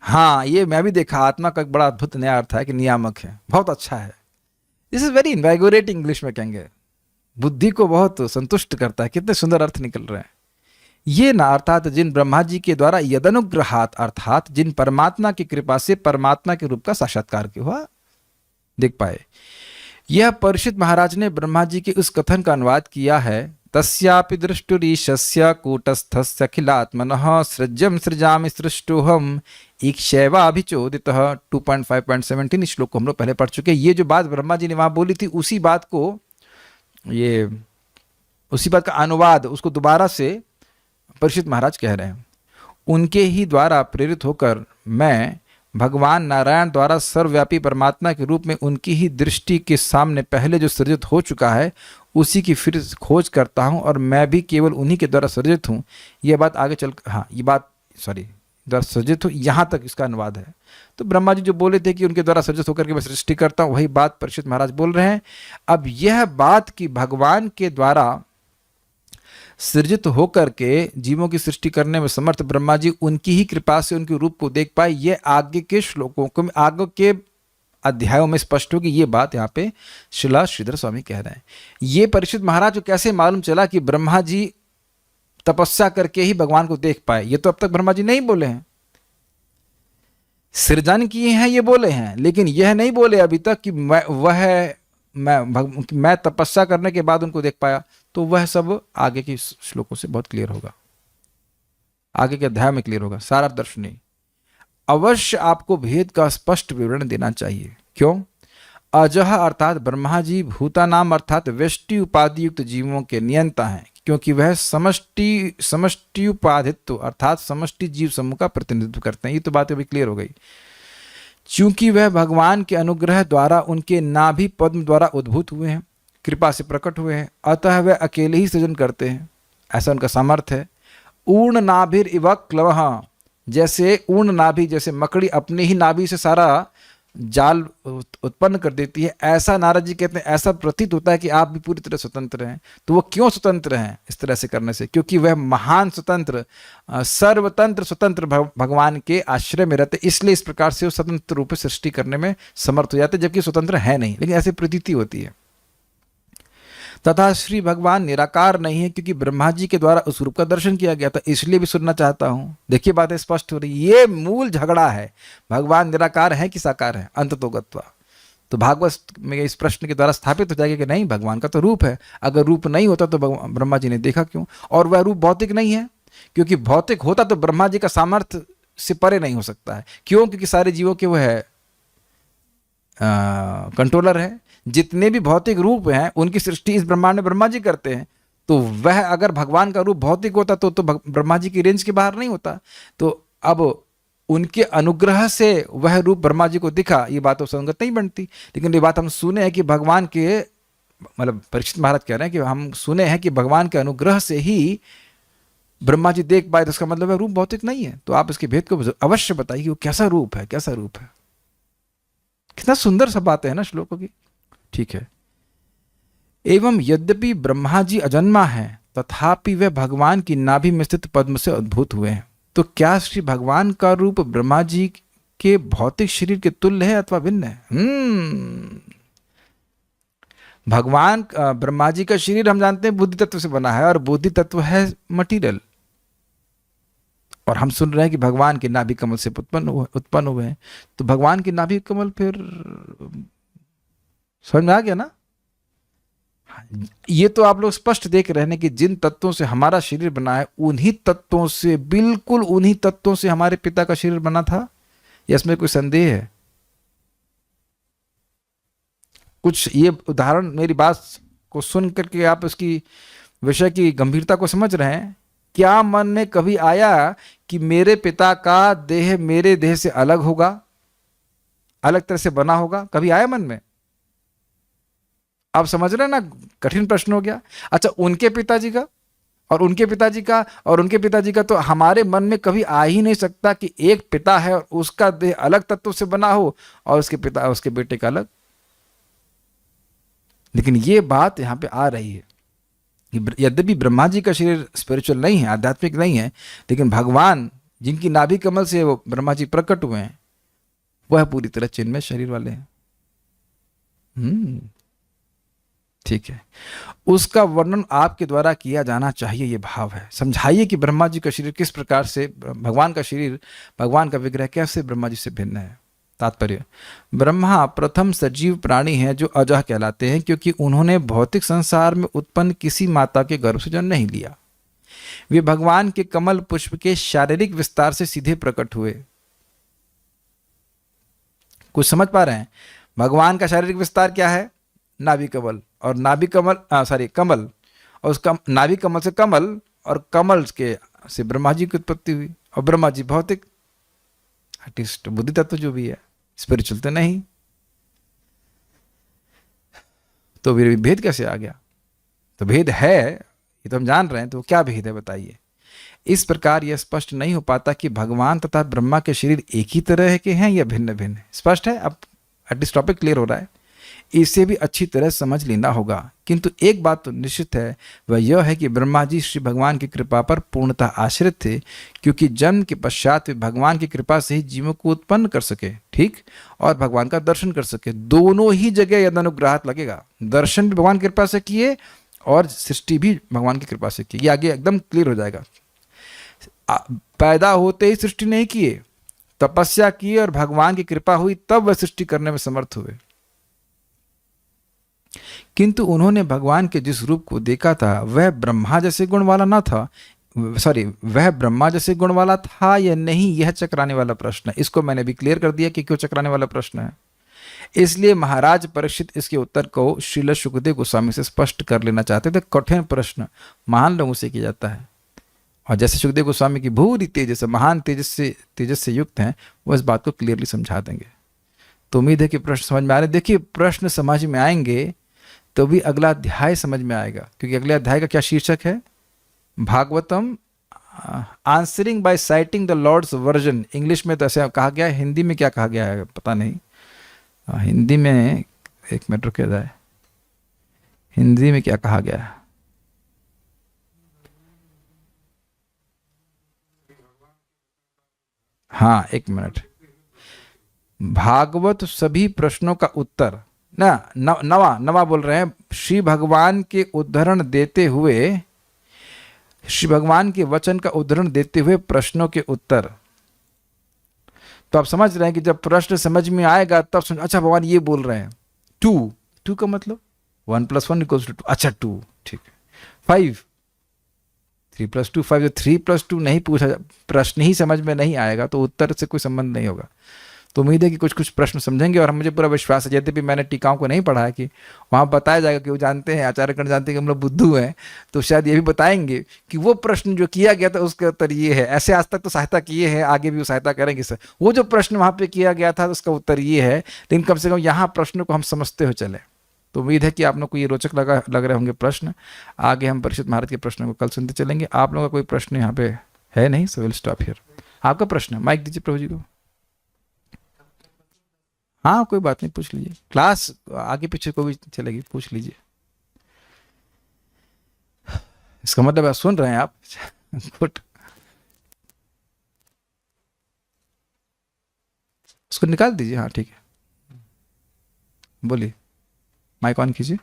हाँ, ये मैं भी देखा, आत्मा का एक बड़ा अद्भुत नया अर्थ है कि नियामक है। बहुत अच्छा है। दिस इज वेरी इन्वाइगोरेटिंग, इंग्लिश में कहेंगे, बुद्धि को बहुत संतुष्ट करता है। कितने सुंदर अर्थ निकल रहे हैं ये ना। अर्थात जिन ब्रह्मा जी के द्वारा यदनुग्रहात, अर्थात जिन परमात्मा की कृपा से परमात्मा के रूप का साक्षात्कार हुआ, देख पाए। यह परीक्षित महाराज ने ब्रह्मा जी के उस कथन का अनुवाद किया है। तस्यापि दृष्टुरीशस्य कूटस्थस्य अखिलात्मनः सृज्यं सृजामि सृष्टोहम ईक्षैवाभिचोदितः। 2.5.17 इस श्लोक को हम लोग पहले पढ़ चुके हैं। ये जो बात ब्रह्मा जी ने वहां बोली थी, उसी बात का अनुवाद, उसको दोबारा से परीक्षित महाराज कह रहे हैं। उनके ही द्वारा प्रेरित होकर मैं भगवान नारायण द्वारा सर्वव्यापी परमात्मा के रूप में उनकी ही दृष्टि के सामने पहले जो सृजित हो चुका है उसी की फिर खोज करता हूं, और मैं भी केवल उन्हीं के द्वारा सृजित हूं। यह बात आगे चल, हाँ ये बात, द्वारा सृजित हूं, यहां तक इसका अनुवाद है। तो ब्रह्मा जी जो बोले थे कि उनके द्वारा सृजित होकर के मैं सृष्टि करता हूं, वही बात परीक्षित महाराज बोल रहे हैं। अब यह बात कि भगवान के द्वारा सृजित होकर के जीवों की सृष्टि करने में समर्थ ब्रह्मा जी उनकी ही कृपा से उनके रूप को देख पाए, ये आगे के श्लोकों को, आगे के अध्यायों में स्पष्ट होगी। ये बात यहाँ पे शिला श्रीधर स्वामी कह रहे हैं। ये परीक्षित महाराज को कैसे मालूम चला कि ब्रह्मा जी तपस्या करके ही भगवान को देख पाए? ये तो अब तक ब्रह्मा जी नहीं बोले हैं। सृजन किए हैं ये बोले हैं, लेकिन यह नहीं बोले अभी तक कि मैं तपस्या करने के बाद उनको देख पाया। तो वह सब आगे के श्लोकों से बहुत क्लियर होगा, आगे के अध्याय में क्लियर होगा सारा दर्शनी। अवश्य आपको भेद का स्पष्ट विवरण देना चाहिए। क्यों? अजह अर्थात ब्रह्मा जी भूतानाम अर्थात व्यष्टि उपाधि युक्त जीवों के नियंता हैं, क्योंकि वह समष्टि उपाधित्व अर्थात समष्टि जीव समूह का प्रतिनिधित्व करते हैं। ये तो बात अभी क्लियर हो गई। चूंकि वह भगवान के अनुग्रह द्वारा उनके नाभि पद्म द्वारा उद्भूत हुए हैं, कृपा से प्रकट हुए हैं, अतः वह अकेले ही सृजन करते हैं, ऐसा उनका सामर्थ्य है। ऊर्ण नाभिर इव क्लवः, जैसे ऊर्ण नाभि, जैसे मकड़ी अपने ही नाभि से सारा जाल उत्पन्न कर देती है, ऐसा नारद जी कहते हैं, ऐसा प्रतीत होता है कि आप भी पूरी तरह स्वतंत्र हैं। तो वो क्यों स्वतंत्र हैं इस तरह से करने से? क्योंकि वह महान स्वतंत्र, सर्वतंत्र स्वतंत्र भगवान के आश्रय में रहते, इसलिए इस प्रकार से वो स्वतंत्र रूप से सृष्टि करने में समर्थ हो जाते, जबकि स्वतंत्र है नहीं, लेकिन ऐसी प्रतीति होती है। तथा श्री भगवान निराकार नहीं है, क्योंकि ब्रह्मा जी के द्वारा उस रूप का दर्शन किया गया था, इसलिए भी सुनना चाहता हूं। देखिए बातें स्पष्ट हो रही, ये मूल झगड़ा है, भगवान निराकार है कि साकार है अंततोगत्वा। तो भागवत में इस प्रश्न के द्वारा स्थापित हो जाएगा कि नहीं, भगवान का तो रूप है। अगर रूप नहीं होता तो ब्रह्मा जी ने देखा क्यों? और वह रूप भौतिक नहीं है, क्योंकि भौतिक होता तो ब्रह्मा जी का सामर्थ्य से परे नहीं हो सकता है। क्यों? क्योंकि सारे जीवों के वह है कंट्रोलर है। जितने भी भौतिक रूप हैं उनकी सृष्टि इस ब्रह्मांड में ब्रह्मा जी करते हैं। तो वह अगर भगवान का रूप भौतिक होता तो ब्रह्मा जी की रेंज के बाहर नहीं होता। तो अब उनके अनुग्रह से वह रूप ब्रह्मा जी को दिखा, ये बात तो संगत नहीं बनती। लेकिन ये बात हम सुने हैं कि भगवान के, मतलब परीक्षित महाराज कह रहे हैं कि हम सुने हैं कि भगवान के अनुग्रह से ही ब्रह्मा जी देख पाए, तो इसका मतलब है रूप भौतिक नहीं है। तो आप इसके भेद को अवश्य बताइए कि वो कैसा रूप है, कैसा रूप है। कितना सुंदर सब बातें हैं ना श्लोकों की। ठीक है। एवं यद्यपि ब्रह्मा जी अजन्मा हैं, तथापि वे भगवान की नाभि में स्थित पद्म से उद्भूत हुए हैं। तो क्या श्री भगवान का रूप ब्रह्मा जी के भौतिक शरीर के तुल्य है अथवा भिन्न है? भगवान ब्रह्मा जी का शरीर हम जानते हैं बुद्धि तत्व से बना है, और बुद्धि तत्व है मटीरियल। और हम सुन रहे हैं कि भगवान के नाभि कमल से उत्पन्न हुए हैं। तो भगवान की नाभि कमल फिर समझ में आ गया ना? ये तो आप लोग स्पष्ट देख रहे हैं कि जिन तत्वों से हमारा शरीर बना है, उन्हीं तत्वों से, बिल्कुल उन्हीं तत्वों से हमारे पिता का शरीर बना था। या इसमें कोई संदेह है? कुछ ये उदाहरण, मेरी बात को सुन करके आप इसकी विषय की गंभीरता को समझ रहे हैं? क्या मन में कभी आया कि मेरे पिता का देह मेरे देह से अलग होगा, अलग तरह से बना होगा? कभी आया मन में? आप समझ रहे हैं ना, कठिन प्रश्न हो गया। अच्छा, उनके पिताजी का और उनके पिताजी का और उनके पिताजी का, तो हमारे मन में कभी आ ही नहीं सकता कि एक पिता है और उसका देह अलग तत्व से बना हो और उसके पिता उसके बेटे का अलग। लेकिन ये बात यहां पे आ रही है कि यद्यपि ब्रह्मा जी का शरीर स्पिरिचुअल नहीं है, आध्यात्मिक नहीं है, लेकिन भगवान जिनकी नाभि कमल से वो ब्रह्मा जी प्रकट हुए हैं, वह पूरी तरह चिन्मय शरीर वाले हैं। ठीक है। उसका वर्णन आपके द्वारा किया जाना चाहिए, ये भाव है। समझाइए कि ब्रह्मा जी का शरीर किस प्रकार से, भगवान का शरीर, भगवान का विग्रह कैसे ब्रह्मा जी से भिन्न है। तात्पर्य, ब्रह्मा प्रथम सजीव प्राणी हैं जो अजह कहलाते हैं, क्योंकि उन्होंने भौतिक संसार में उत्पन्न किसी माता के गर्भ से जन्म नहीं लिया। वे भगवान के कमल पुष्प के शारीरिक विस्तार से सीधे प्रकट हुए। कुछ समझ पा रहे हैं? भगवान का शारीरिक विस्तार क्या है? नाभि कमल, और नाभि कमल कमल, और उसका नाभि कमल से कमल, और कमल के से ब्रह्मा जी की उत्पत्ति हुई। और ब्रह्मा जी भौतिक आर्टिस्ट, बुद्धि तत्व जो भी है, स्पिरिचुअल तो नहीं। तो भेद कैसे आ गया? तो भेद है, ये तो हम जान रहे हैं। तो क्या भेद है बताइए? इस प्रकार यह स्पष्ट नहीं हो पाता कि भगवान तथा ब्रह्मा के शरीर एक ही तरह के हैं या भिन्न भिन्न है। स्पष्ट है? अब एटलीस्ट टॉपिक क्लियर हो रहा है। इसे भी अच्छी तरह समझ लेना होगा। किंतु एक बात तो निश्चित है, वह यह है कि ब्रह्मा जी श्री भगवान की कृपा पर पूर्णतः आश्रित थे, क्योंकि जन्म के पश्चात वे भगवान की कृपा से ही जीवों को उत्पन्न कर सके, ठीक, और भगवान का दर्शन कर सके। दोनों ही जगह यद अनुग्रहात लगेगा। दर्शन भी भगवान की कृपा से किए और सृष्टि भी भगवान की कृपा से की। ये आगे एकदम क्लियर हो जाएगा। पैदा होते ही सृष्टि नहीं किए, तपस्या की और भगवान की कृपा हुई, तब वह सृष्टि करने में समर्थ हुए। किंतु उन्होंने भगवान के जिस रूप को देखा था वह ब्रह्मा जैसे गुण वाला ना था, वह ब्रह्मा जैसे गुण वाला था या नहीं, यह चकराने वाला प्रश्न है। इसको मैंने भी क्लियर कर दिया कि क्यों चकराने वाला प्रश्न है। इसलिए महाराज परीक्षित इसके उत्तर को श्रील सुखदेव गोस्वामी से स्पष्ट कर लेना चाहते थे। कठिन प्रश्न महान लोगों से किया जाता है, और जैसे सुखदेव गोस्वामी की भूरी तेजस, महान तेजस से युक्त हैं, वो इस बात को क्लियरली समझा देंगे। तो उम्मीद है कि प्रश्न समझ में आ रहे। देखिए, प्रश्न समझ में आएंगे तो भी अगला अध्याय समझ में आएगा, क्योंकि अगले अध्याय का क्या शीर्षक है? Bhagavatam answering by citing the lord's version, English में तो ऐसे कहा गया है, हिंदी में क्या कहा गया है पता नहीं। हिंदी में एक मिनट रुके जाए, हिंदी में क्या कहा गया है? हाँ एक मिनट, भागवत सभी प्रश्नों का उत्तर ना, नवा नवा बोल रहे हैं, श्री भगवान के उद्धरण देते हुए, श्री भगवान के वचन का उद्धरण देते हुए प्रश्नों के उत्तर। तो आप समझ रहे हैं कि जब प्रश्न समझ में आएगा तब समझ, अच्छा भगवान ये बोल रहे हैं। टू का मतलब 1 + 1 = 2, अच्छा 2 ठीक है। 5 3 + 2 5, 3 + 2 नहीं पूछा, प्रश्न ही समझ में नहीं आएगा तो उत्तर से कोई संबंध नहीं होगा। तो उम्मीद है कि कुछ कुछ प्रश्न समझेंगे, और मुझे पूरा विश्वास है, यद्यपि मैंने टीकाओं को नहीं पढ़ा है, कि वहाँ बताया जाएगा कि वो जानते हैं, आचार्यगण जानते हैं कि हम लोग बुद्धू हैं, तो शायद ये भी बताएंगे कि वो प्रश्न जो किया गया था उसका उत्तर ये है। ऐसे आज तक तो सहायता किए हैं, आगे भी वो सहायता करेंगे सर। वो जो प्रश्न वहाँ पे किया गया था उसका उत्तर ये है, लेकिन कम से कम यहाँ प्रश्नों को हम समझते हुए चले। तो उम्मीद है कि आप लोग को ये रोचक लग रहे होंगे प्रश्न। आगे हम परीक्षित महाराज के प्रश्नों को कल सुनते चलेंगे। आप लोगों का कोई प्रश्न यहाँ पे है नहीं, सो विल स्टॉप हियर। आपका प्रश्न, माइक दीजिए प्रभु जी को। हाँ कोई बात नहीं, पूछ लीजिए, क्लास आगे पीछे को भी चलेगी, पूछ लीजिए। इसका मतलब आप सुन रहे हैं आप। गुड, उसको निकाल दीजिए। हाँ ठीक है, बोलिए, माइक ऑन कीजिए।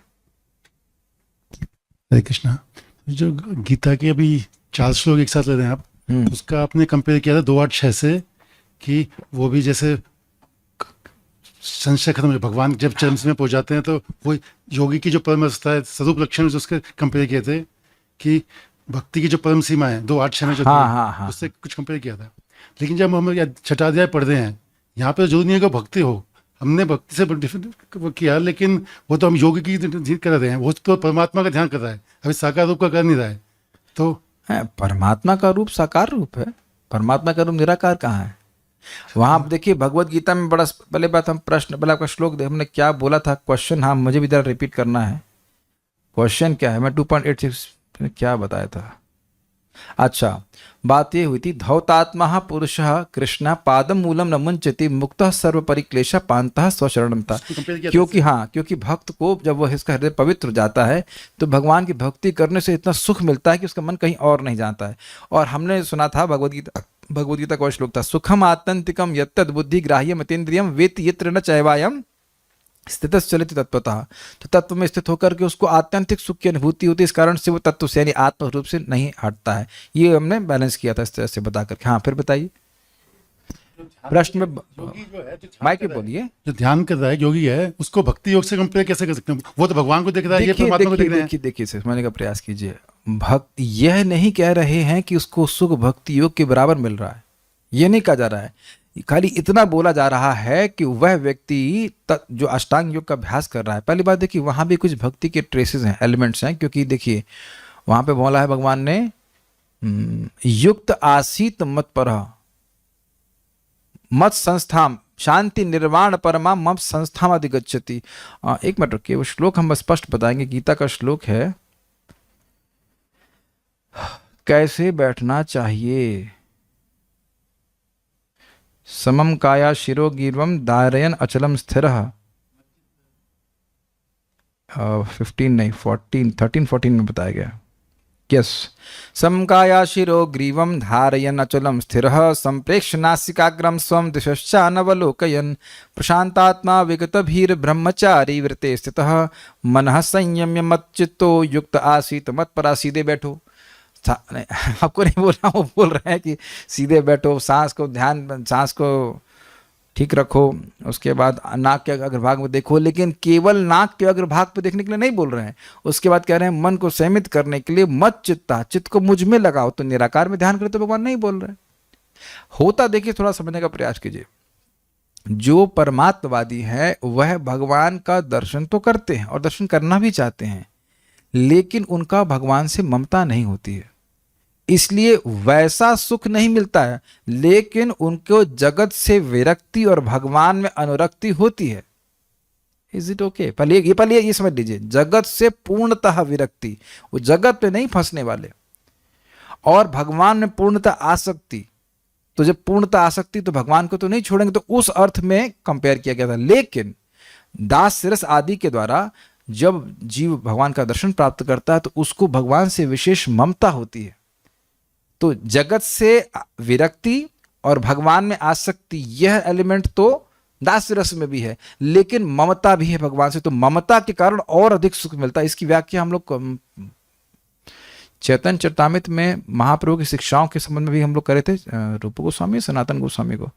हरे कृष्णा। जो गीता के अभी 4 श्लोक एक साथ ले रहे हैं आप, उसका आपने कंपेयर किया था 2-8-6 से, कि वो भी जैसे संशय खत्म हो, भगवान जब चरम में पहुंच जाते हैं तो वो योगी की जो परम अवस्था है, स्वरूप लक्षण जो उसके कंपेयर किए थे, कि भक्ति की जो परम सीमा है 2-8-6 में जो हाँ। उससे कुछ कंपेयर किया था। लेकिन जब हम छठा अध्याय पढ़ रहे हैं, यहाँ पे जरूरी नहीं है कि भक्ति हो, हमने भक्ति से डिफरेंट किया, लेकिन वो तो हम योगी की कर रहे हैं, वो तो परमात्मा का ध्यान कर रहा है, अभी साकार रूप का कर नहीं रहा है। तो परमात्मा का रूप साकार रूप है, परमात्मा का रूप निराकार कहाँ है? वहां आप देखिए भगवत गीता में बड़ा, पहले बात हम प्रश्न, पहले आपका श्लोक हमने क्या बोला था, क्वेश्चन, हाँ मुझे भी जरा रिपीट करना है। क्वेश्चन क्या है, मैं 2.86 क्या बताया था? अच्छा, बात ये हुई थी, धौतात्मा पुरुषः कृष्ण पादम मूलम न मुंचति मुक्तः सर्व परिक्लेश पान्तः स्वशरणम था। क्योंकि भक्त को जब वह इसका हृदय पवित्र हो जाता है तो भगवान की भक्ति करने से इतना सुख मिलता है कि उसका मन कहीं और नहीं जाता है। और हमने सुना था भगवद गीता का श्लोक था, सुखम आत्यंतिकम यत्तद् बुद्धि ग्राह्यम अतीन्द्रियम वेत्ति यत्र न चैवायम स्थितश्चलति तत्वतः। तो तत्व में स्थित होकर के उसको आत्यंतिक सुख की अनुभूति होती है, इस कारण से वो तत्व से यानी आत्म रूप से नहीं हटता है। ये हमने बैलेंस किया था इस तरह से बता करके। हाँ फिर बताइए प्रश्न में, माइक पे बोलिए। जो ध्यान कर रहा है योगी है, उसको भक्ति योग से कंपेयर कैसे कर सकते हैं? वो तो भगवान को देख रहा है, ये परमात्मा को देख रहे हैं। देखिए समझने का प्रयास कीजिए। भक्त यह नहीं कह रहे हैं कि उसको सुख भक्ति योग के बराबर मिल रहा है, ये नहीं कहा जा रहा है। खाली इतना बोला जा रहा है कि वह व्यक्ति जो अष्टांग योग का अभ्यास कर रहा है, पहली बात देखिए वहां भी कुछ भक्ति के ट्रेसेस हैं, एलिमेंट्स हैं, क्योंकि देखिए वहां पे बोला है भगवान ने युक्त आसीत मत पर मत संस्था शांति निर्वाण परमा मत संस्था अधिगच्छति। एक मिनट रुकिए, वो श्लोक हम स्पष्ट बताएंगे। गीता का श्लोक है, कैसे बैठना चाहिए। समम काया शिरो गिर्वम धारयन अचलम स्थिरः। 15 नहीं 14 13 14 में बताया गया। यस, समकाया शिरो ग्रीवम धारयन अचलम स्थिरः संप्रेक्ष्य नासिकाग्रम स्वम दिशश्चानवलोकयन् प्रशांतात्मा विगतभीर ब्रह्मचारी वृते स्थितः मनः संयम्य मच्चित्तो युक्त आसीत मत पर। सीधे बैठो, आपको नहीं बोल रहा हूँ, बोल रहे हैं कि सीधे बैठो, सांस को ध्यान, सांस को ठीक रखो, उसके बाद नाक के अग्रभाग में देखो, लेकिन केवल नाक के अग्रभाग पे देखने के लिए नहीं बोल रहे हैं। उसके बाद कह रहे हैं मन को संयमित करने के लिए मत चित्ता, चित्त को मुझ में लगाओ, तो निराकार में ध्यान करे तो भगवान नहीं बोल रहे। होता देखिए, थोड़ा समझने का प्रयास कीजिए। जो परमात्मवादी है वह भगवान का दर्शन तो करते हैं और दर्शन करना भी चाहते हैं, लेकिन उनका भगवान से ममता नहीं होती है, इसलिए वैसा सुख नहीं मिलता है, लेकिन उनको जगत से विरक्ति और भगवान में अनुरक्ति होती है। Is it okay? पहले ये समझ लीजिए, जगत से पूर्णतः विरक्ति, वो जगत पे नहीं फंसने वाले। और भगवान में पूर्णता आसक्ति। तो जब पूर्णता आसक्ति तो भगवान को तो नहीं छोड़ेंगे, तो उस अर्थ में कंपेयर किया गया था। लेकिन दास रस आदि के द्वारा जब जीव भगवान का दर्शन प्राप्त करता है तो उसको भगवान से विशेष ममता होती है। तो जगत से विरक्ति और भगवान में आसक्ति, यह एलिमेंट तो दास रस में भी है, लेकिन ममता भी है भगवान से, तो ममता के कारण और अधिक सुख मिलता है। इसकी व्याख्या हम लोग चैतन्य चरितामृत में महाप्रभु की शिक्षाओं के संबंध में भी हम लोग करे थे, रूप गोस्वामी, सनातन गोस्वामी को,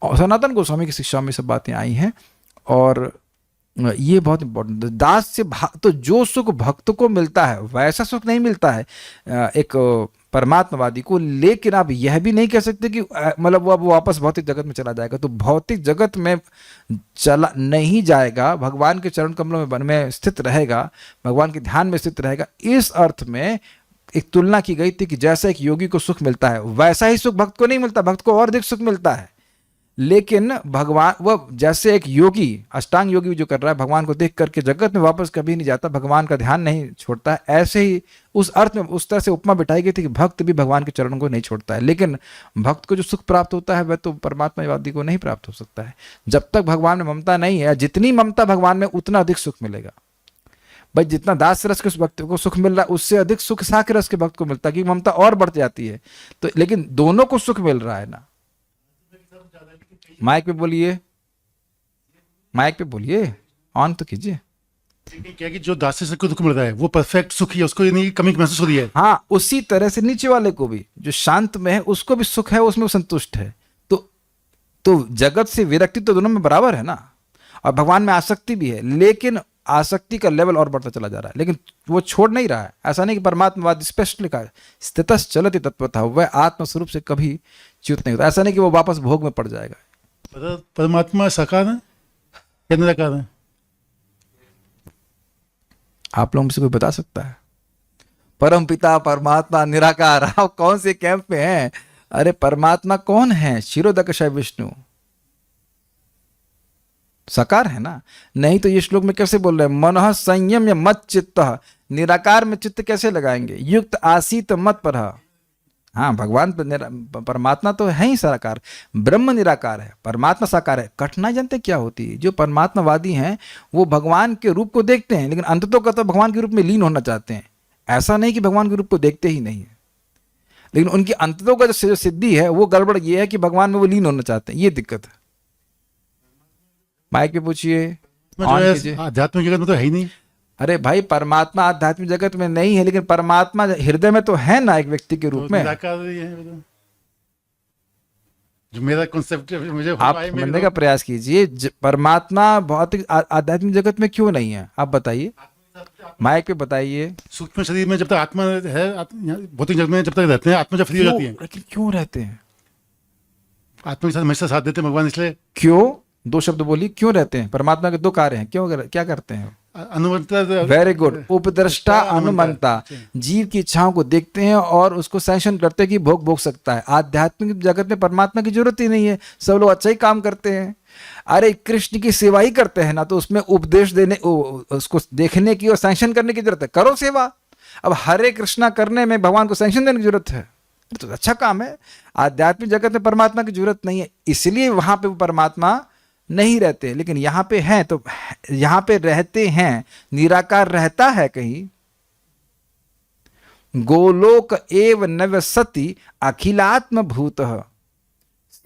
और सनातन गोस्वामी की शिक्षाओं में सब बातें आई हैं। और ये बहुत इंपॉर्टेंट, दास से तो जो सुख भक्त को मिलता है वैसा सुख नहीं मिलता है एक परमात्मावादी को। लेकिन आप यह भी नहीं कह सकते कि मतलब वो वापस भौतिक जगत में चला जाएगा, तो भौतिक जगत में चला नहीं जाएगा, भगवान के चरण कमलों में स्थित रहेगा, भगवान के ध्यान में स्थित रहेगा। इस अर्थ में एक तुलना की गई थी कि जैसा एक योगी को सुख मिलता है वैसा ही सुख भक्त को नहीं मिलता, भक्त को और अधिक सुख मिलता है। लेकिन भगवान, वह जैसे एक योगी, अष्टांग योगी जो कर रहा है, भगवान को देख करके जगत में वापस कभी नहीं जाता, भगवान का ध्यान नहीं छोड़ता है, ऐसे ही उस अर्थ में उस तरह से उपमा बिठाई गई थी कि भक्त भी भगवान के चरणों को नहीं छोड़ता है। लेकिन भक्त को जो सुख प्राप्त होता है वह तो परमात्मावादी को नहीं प्राप्त हो सकता है जब तक भगवान में ममता नहीं है। जितनी ममता भगवान में उतना अधिक सुख मिलेगा। भाई जितना दास रस के उस भक्त को सुख मिल रहा है उससे अधिक सुख साक्य रस के भक्त को मिलता है, क्योंकि ममता और बढ़ जाती है। तो लेकिन दोनों को सुख मिल रहा है ना। माइक पे बोलिए, माइक पे बोलिए, ऑन तो कीजिए। क्या कि जो दास से दुख मिल रहा है वो परफेक्ट सुख है, उसको ये नहीं कमी महसूस हो रही है। हाँ, उसी तरह से नीचे वाले को भी, जो शांत में है उसको भी सुख है, उसमें संतुष्ट है। तो जगत से विरक्ति तो दोनों में बराबर है ना, और भगवान में आसक्ति भी है, लेकिन आसक्ति का लेवल और बढ़ता चला जा रहा है। लेकिन वो छोड़ नहीं रहा है। ऐसा नहीं कि परमात्मावाद स्पष्ट लिखा है, स्थितस् चलति तत्वतः, वह आत्मस्वरूप से कभी च्युत नहीं होता। ऐसा नहीं कि वो वापस भोग में पड़ जाएगा। परमात्मा साकार है या निराकार है? आप लोगों में से कोई बता सकता है? परम पिता परमात्मा निराकार, आप कौन से कैंप में हैं? अरे परमात्मा कौन है? क्षीरोदकशय विष्णु साकार है ना। नहीं तो ये श्लोक में कैसे बोल रहे हैं? मनः संयम्य मत चित्तः, निराकार में चित्त कैसे लगाएंगे? युक्त आसीत मत परः। हाँ, भगवान परमात्मा तो है ही साकार, ब्रह्म निराकार है, परमात्मा साकार है। कठिनाई जानते क्या होती है? जो परमात्मावादी हैं वो भगवान के रूप को देखते हैं, लेकिन अंततः तो भगवान के रूप में लीन होना चाहते हैं। ऐसा नहीं कि भगवान के रूप को देखते ही नहीं है, लेकिन उनकी अंततः का जो सिद्धि है वो गड़बड़ ये है कि भगवान में वो लीन होना चाहते हैं। ये दिक्कत है। माइक पे पूछिए, आध्यात्मिक जगत में तो है ही नहीं। अरे भाई, परमात्मा आध्यात्मिक जगत में नहीं है, लेकिन परमात्मा हृदय में तो है ना, एक व्यक्ति के रूप में। जो मेरा कॉन्सेप्ट है मुझे आप समझने का प्रयास कीजिए। परमात्मा भौतिक आध्यात्मिक जगत में क्यों नहीं है? आप बताइए, माइक पे बताइए। सूक्ष्म शरीर में जब तक आत्मा है, भौतिक जगत में जब तक रहते हैं, आत्मा जब फ्री हो जाती है। लेकिन क्यों रहते हैं? आत्मा के साथ हमेशा साथ देते हैं भगवान, इसलिए। क्यों? दो शब्द बोलिए, क्यों रहते हैं? परमात्मा के दो कार्य हैं, क्यों क्या करते हैं? अनुमंता। Very good. उपद्रष्टा अनुमंता, जीव की इच्छाओं को देखते हैं और उसको सैंक्शन करते हैं कि भोग सकता है। आध्यात्मिक जगत में परमात्मा की जरूरत ही नहीं है, सब लोग अच्छा ही काम करते हैं। अरे कृष्ण की सेवा ही करते हैं ना, तो उसमें उपदेश देने, उसको देखने की और सैंक्शन करने की जरूरत है, करो सेवा। अब हरे कृष्णा करने में भगवान को सैंक्शन देने की जरूरत है? तो अच्छा काम है। आध्यात्मिक जगत में परमात्मा की जरूरत नहीं है, इसलिए वहां पे वो परमात्मा नहीं रहते। लेकिन यहाँ पे हैं, तो यहाँ पे रहते हैं। निराकार रहता है कहीं? गोलोक एव नवसति अखिलात्म भूतः,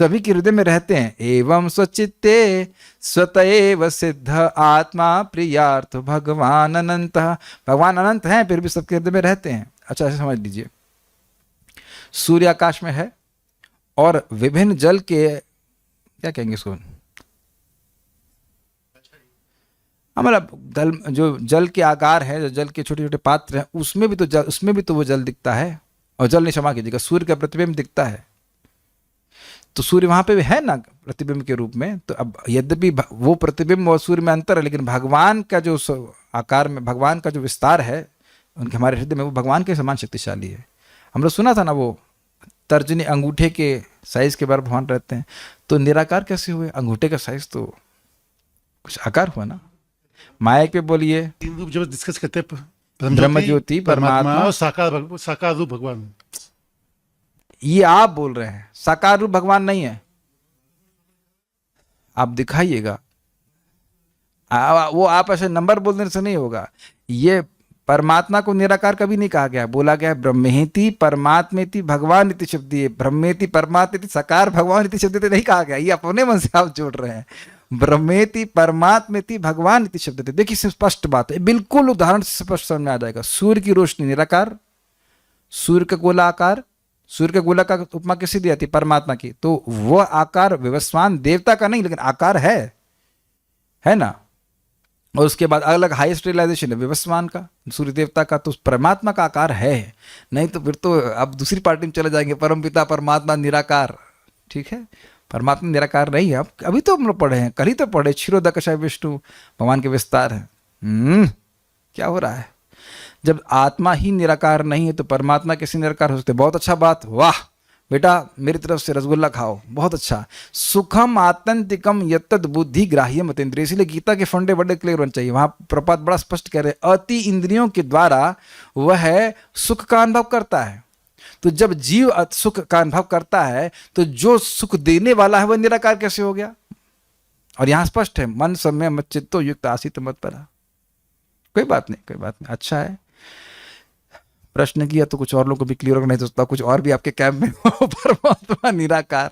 सभी के हृदय में रहते हैं। एवं स्वचित्ते स्वतएव सिद्ध आत्मा प्रियार्थ भगवान अनंत, भगवान अनंत हैं फिर भी सबके हृदय में रहते हैं। अच्छा ऐसे समझ लीजिए, सूर्य आकाश में है और विभिन्न जल के, क्या कहेंगे इसको, मतलब जो जल के आकार है, जो जल के छोटे छोटे पात्र हैं, उसमें भी तो वो जल दिखता है। और जल नहीं, क्षमा कीजिएगा, सूर्य का प्रतिबिंब दिखता है। तो सूर्य वहां पे भी है ना प्रतिबिंब के रूप में। तो अब यद्यपि वो प्रतिबिंब और सूर्य में अंतर है, लेकिन भगवान का जो आकार में, भगवान का जो विस्तार है उनके हमारे हृदय में, वो भगवान के समान शक्तिशाली है। हम लोग सुना था ना वो तर्जनी अंगूठे के साइज के बारे भगवान रहते हैं। तो निराकार कैसे हुए? अंगूठे का साइज तो कुछ आकार हुआ ना। माइक पे बोलिए। तीन रूप जब डिस्कस करते हैं, ब्रह्म ज्योति, परमात्मा और साकार रूप भगवान। ये आप बोल रहे हैं, साकार रूप भगवान नहीं है। आप दिखाइएगा। वो आप ऐसे नंबर बोलने से नहीं होगा। ये परमात्मा को निराकार कभी नहीं कहा गया। बोला गया है ब्रह्मेति परमात्मेति भगवान इति शब्द, ये ब्रह्मेति परमात्मेति सकार भगवान इति शब्द नहीं कहा गया। ये अपने मन से आप जोड़ रहे हैं। ब्रह्मेति परमात्मेति भगवान इति शब्द। देखिए स्पष्ट बात है, बिल्कुल उदाहरण से स्पष्ट समझ में आ जाएगा। सूर्य की रोशनी निराकार, सूर्य का गोलाकार, सूर्य के गोला का उपमा किसी दी जाती? परमात्मा की। तो वह आकार विवस्वान देवता का नहीं, लेकिन आकार है ना। और उसके बाद अलग हाईएस्ट रियलाइजेशन है विवस्वान का, सूर्य देवता का। तो परमात्मा का आकार है, नहीं तो फिर तो आप दूसरी पार्टी में चले जाएंगे, परमपिता परमात्मा निराकार। ठीक है, परमात्मा निराकार नहीं है। अब अभी तो हम लोग पढ़े हैं, कल ही तो पढ़े, क्षीरोदकशय विष्णु भगवान के विस्तार है। क्या हो रहा है? जब आत्मा ही निराकार नहीं है तो परमात्मा कैसे निराकार हो सकते? बहुत अच्छा बात, वाह बेटा, मेरी तरफ से रसगुल्ला खाओ, बहुत अच्छा। सुखम आत्यंतिकम यत्तद बुद्धि ग्राह्यम अतीन्द्रिय। इसलिए गीता के फंडे बड़े क्लियर होने चाहिए। वहां प्रपात बड़ा स्पष्ट कह रहे हैं, अति इंद्रियों के द्वारा वह सुख का अनुभव करता है। तो जब जीव सुख का अनुभव करता है तो जो सुख देने वाला है वह निराकार कैसे हो गया? और यहां स्पष्ट है, मन सम्य मत चित्तो युक्त आसीत मत परा। कोई बात नहीं, कोई बात नहीं, अच्छा है। प्रश्न किया तो कुछ और लोगों को भी क्लियर होगा, नहीं तो कुछ और भी आपके कैंप में हो परमात्मा निराकार।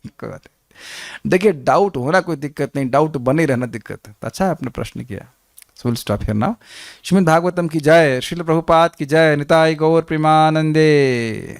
कोई बात नहीं। देखिए डाउट होना कोई दिक्कत नहीं, डाउट बने रहना दिक्कत है। तो अच्छा है आपने प्रश्न किया। So will stop here now. Shrimad Bhagavatam की जय, श्रील प्रभुपाद की जय, निताय गौर प्रेमानंदे।